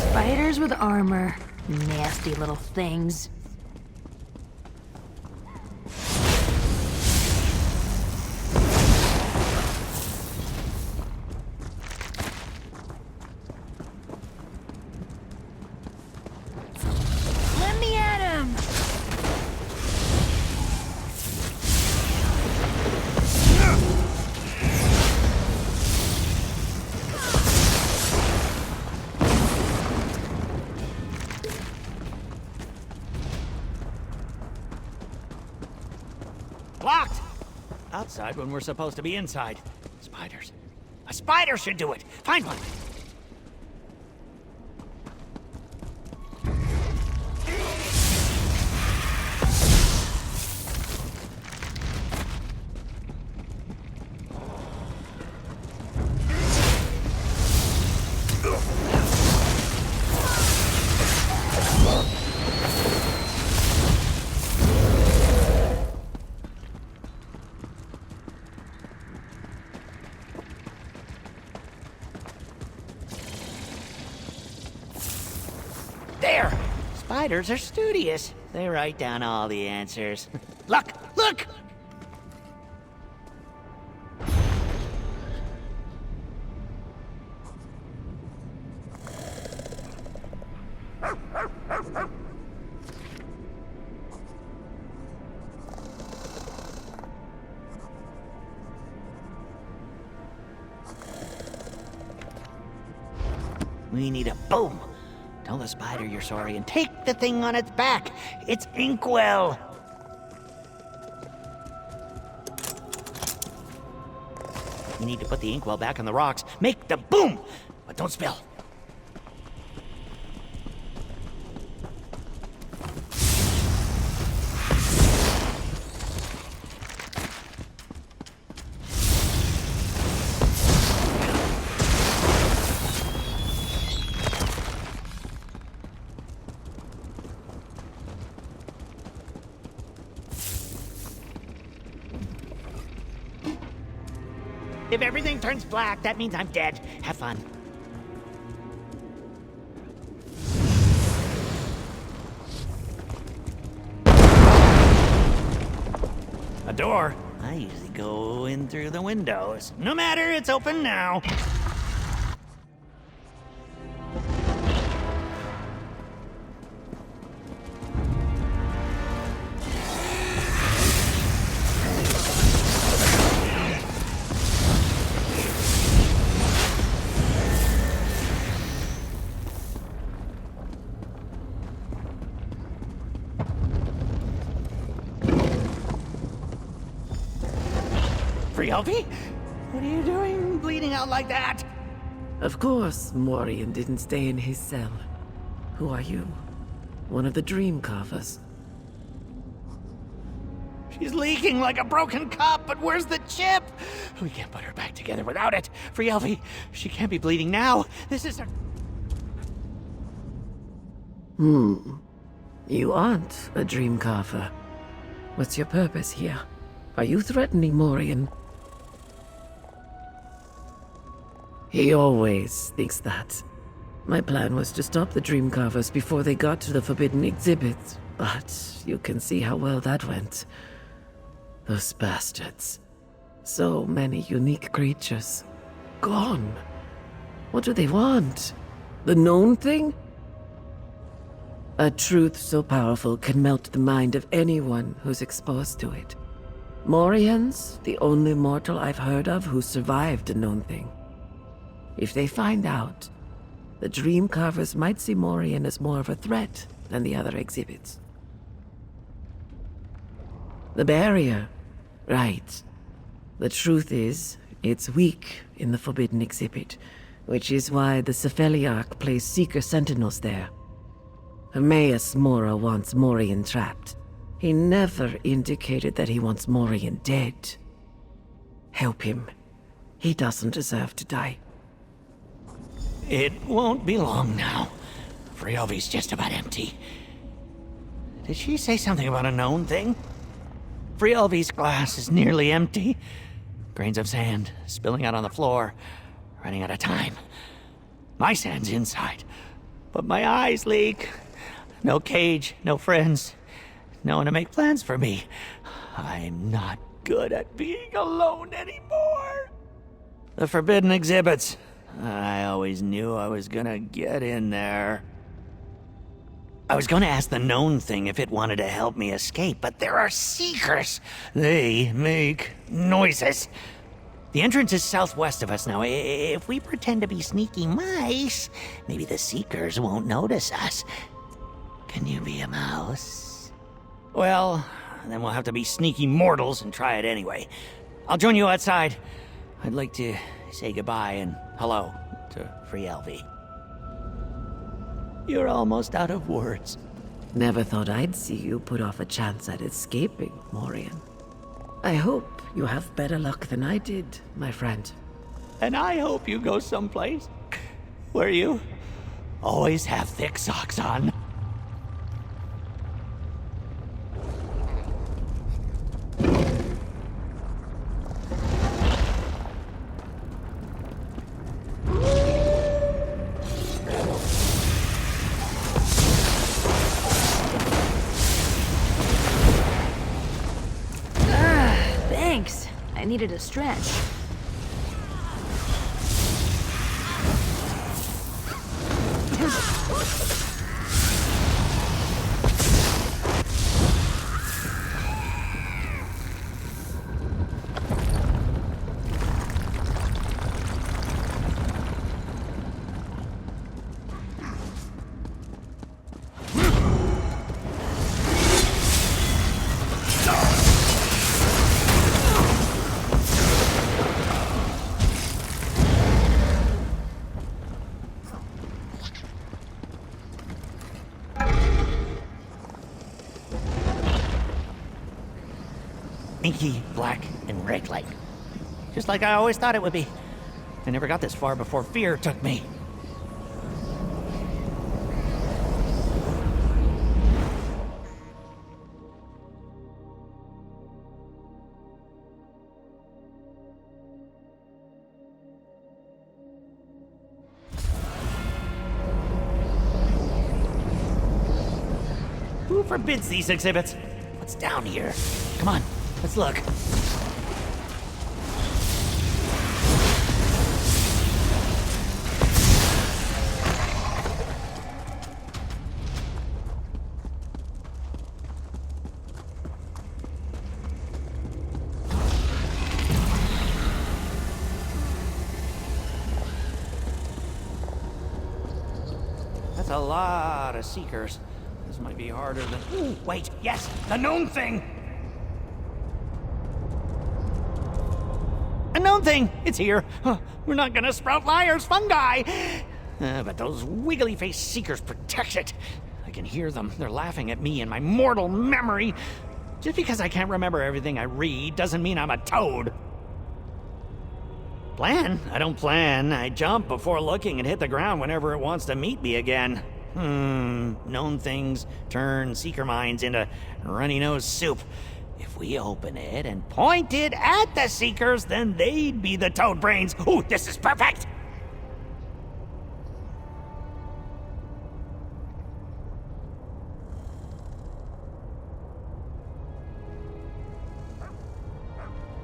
Spiders with armor. Nasty little things. Let me at him! Locked! Outside when we're supposed to be inside. Spiders. A spider should do it! Find one! There! Spiders are studious. They write down all the answers. Look! Look! We need a boom. Tell the spider you're sorry and take the thing on its back. It's Inkwell. You need to put the inkwell back on the rocks. Make the boom, but don't spill. If everything turns black, that means I'm dead. Have fun. A door? I usually go in through the windows. No matter, it's open now. Frielvi? What are you doing, bleeding out like that? Of course, Morian didn't stay in his cell. Who are you? One of the Dream Carvers. She's leaking like a broken cup, but where's the chip? We can't put her back together without it. Frielvi, she can't be bleeding now. This is her... You aren't a Dream Carver. What's your purpose here? Are you threatening Morian? He always thinks that. My plan was to stop the Dream Carvers before they got to the Forbidden Exhibit, but you can see how well that went. Those bastards. So many unique creatures. Gone. What do they want? The known thing? A truth so powerful can melt the mind of anyone who's exposed to it. Morian's the only mortal I've heard of who survived a known thing. If they find out, the Dream Carvers might see Morian as more of a threat than the other exhibits. The barrier, right. The truth is, it's weak in the Forbidden Exhibit, which is why the Cephaliarch placed Seeker Sentinels there. Hermaeus Mora wants Morian trapped. He never indicated that he wants Morian dead. Help him. He doesn't deserve to die. It won't be long now. Frielvi's just about empty. Did she say something about a known thing? Frielvi's glass is nearly empty. Grains of sand spilling out on the floor, running out of time. My sand's inside, but my eyes leak. No cage, no friends, no one to make plans for me. I'm not good at being alone anymore. The Forbidden Exhibits. I always knew I was gonna get in there. I was gonna ask the known thing if it wanted to help me escape, but there are Seekers. They make noises. The entrance is southwest of us now. If we pretend to be sneaky mice, maybe the Seekers won't notice us. Can you be a mouse? Well, then we'll have to be sneaky mortals and try it anyway. I'll join you outside. I'd like to say goodbye and hello to Frielvi. You're almost out of words. Never thought I'd see you put off a chance at escaping, Morian. I hope you have better luck than I did, my friend. And I hope you go someplace where you always have thick socks on. needed a stretch. Inky, black, and red light. Just like I always thought it would be. I never got this far before fear took me. Who forbids these exhibits? What's down here? Come on, let's look. That's a lot of seekers. This might be harder than... Ooh, wait, yes, the known thing! A known thing! It's here! We're not gonna sprout liars, fungi! But those wiggly-faced seekers protect it. I can hear them. They're laughing at me and my mortal memory. Just because I can't remember everything I read doesn't mean I'm a toad. Plan? I don't plan. I jump before looking and hit the ground whenever it wants to meet me again. Known things turn seeker minds into runny-nosed soup. If we open it and point it at the seekers, then they'd be the toad brains. Ooh, this is perfect!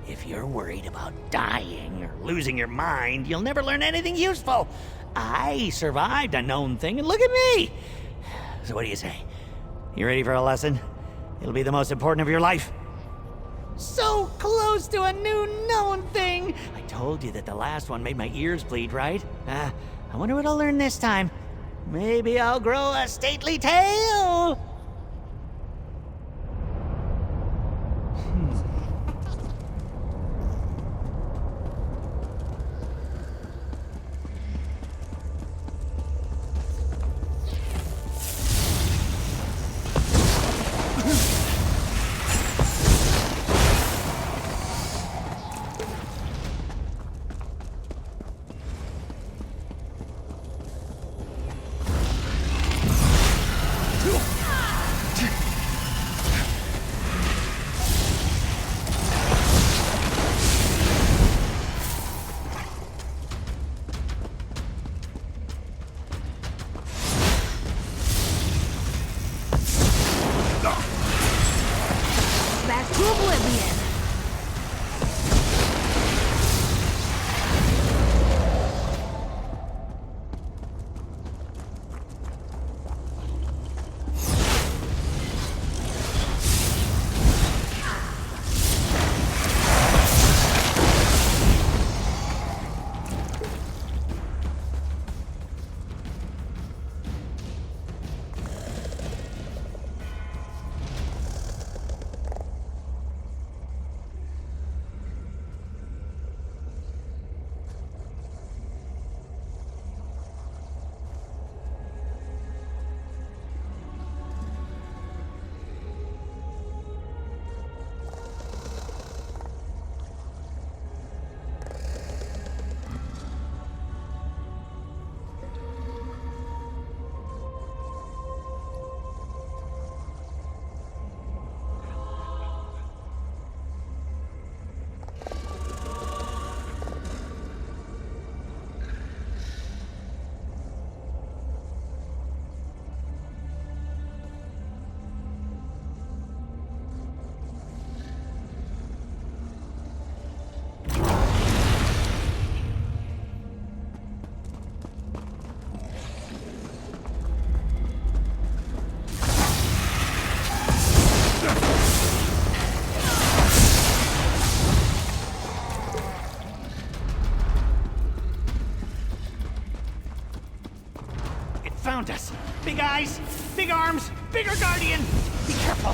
If you're worried about dying or losing your mind, you'll never learn anything useful. I survived a known thing, and look at me! So what do you say? You ready for a lesson? It'll be the most important of your life. So close to a new known thing! I told you that the last one made my ears bleed, right? I wonder what I'll learn this time. Maybe I'll grow a stately tail! Found us. Big eyes, big arms, bigger guardian. Be careful.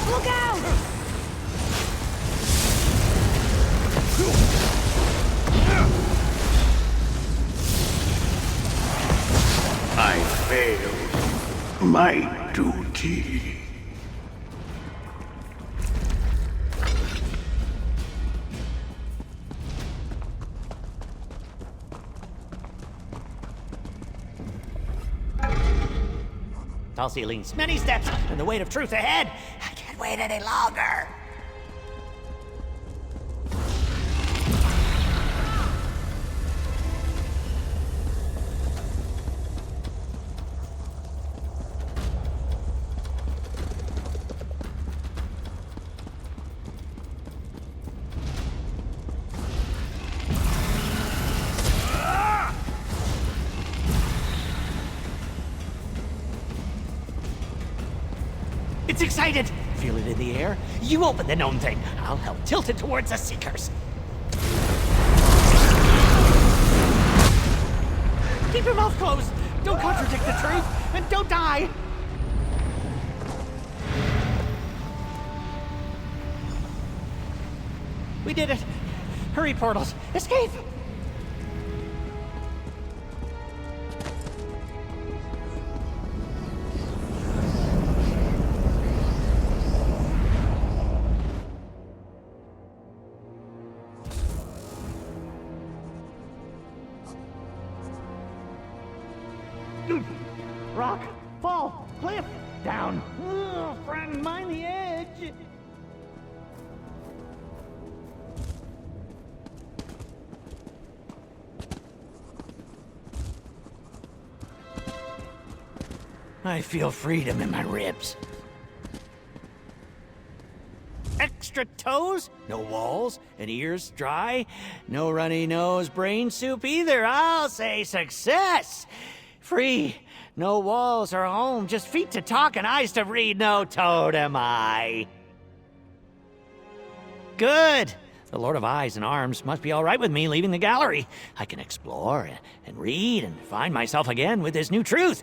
Look out! I failed my duty. Tall ceilings, many steps, and the weight of truth ahead. I can't wait any longer. It's excited! Feel it in the air? You open the gnome thing. I'll help tilt it towards the Seekers. Keep your mouth closed! Don't contradict the truth! And don't die! We did it! Hurry, portals! Escape! Rock, fall, cliff, down. Ugh, friend, mind the edge. I feel freedom in my ribs. Extra toes, no walls, and ears dry, no runny nose, brain soup either. I'll say success. Free, no walls or home, just feet to talk and eyes to read, no totem eye. Good. The Lord of Eyes and Arms must be all right with me leaving the gallery. I can explore and read and find myself again with this new truth.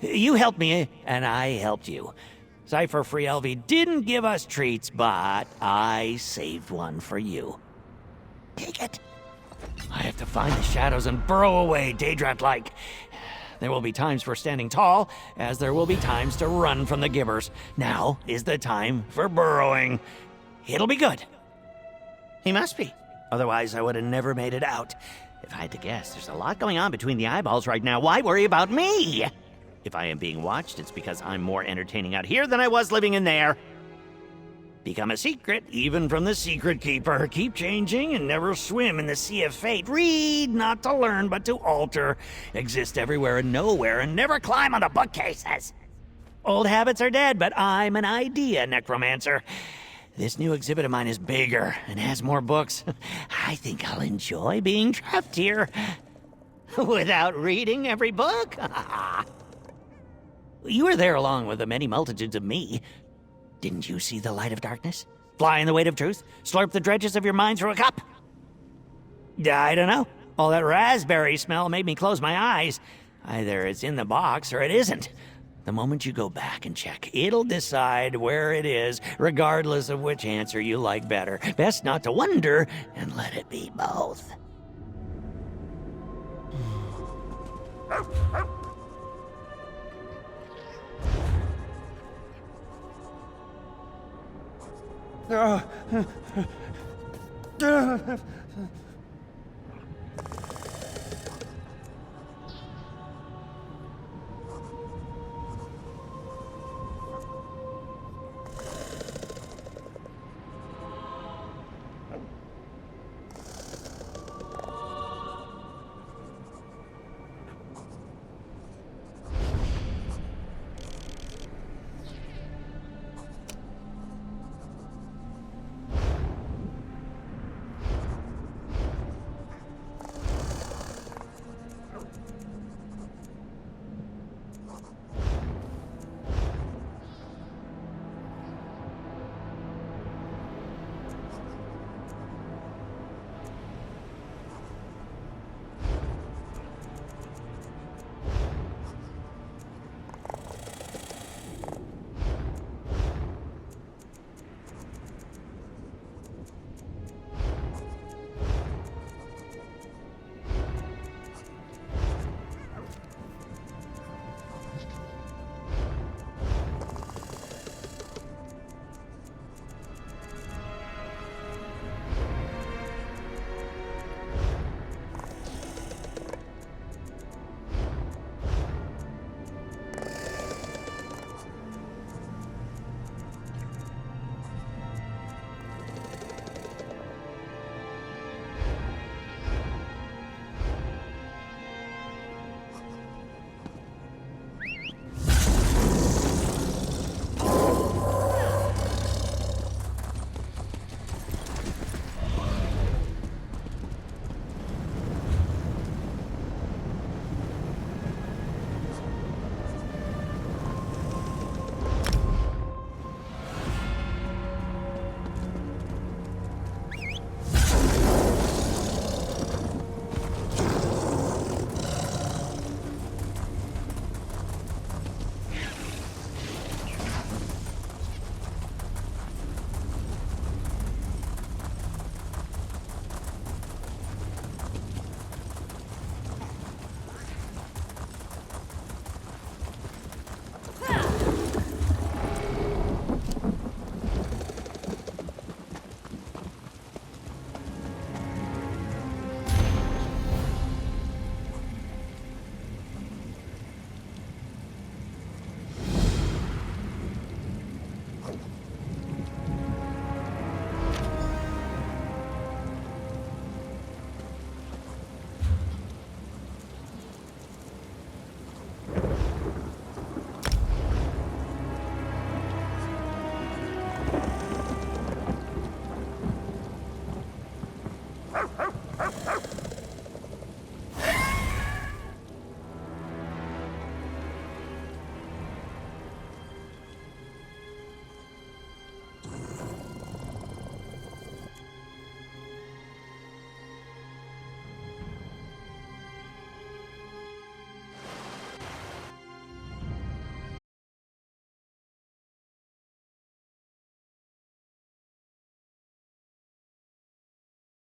You helped me, and I helped you. Cypher Frielvi didn't give us treats, but I saved one for you. Take it. I have to find the shadows and burrow away, Daedrat-like. There will be times for standing tall, as there will be times to run from the Gibbers. Now is the time for burrowing. It'll be good. He must be. Otherwise, I would have never made it out. If I had to guess, there's a lot going on between the eyeballs right now. Why worry about me? If I am being watched, it's because I'm more entertaining out here than I was living in there. Become a secret, even from the secret keeper. Keep changing and never swim in the sea of fate. Read, not to learn, but to alter. Exist everywhere and nowhere, and never climb on the bookcases. Old habits are dead, but I'm an idea necromancer. This new exhibit of mine is bigger and has more books. I think I'll enjoy being trapped here. Without reading every book? You were there along with the many multitudes of me. Didn't you see the light of darkness? Fly in the weight of truth? Slurp the dredges of your mind through a cup? I don't know. All that raspberry smell made me close my eyes. Either it's in the box or it isn't. The moment you go back and check, it'll decide where it is, regardless of which answer you like better. Best not to wonder and let it be both.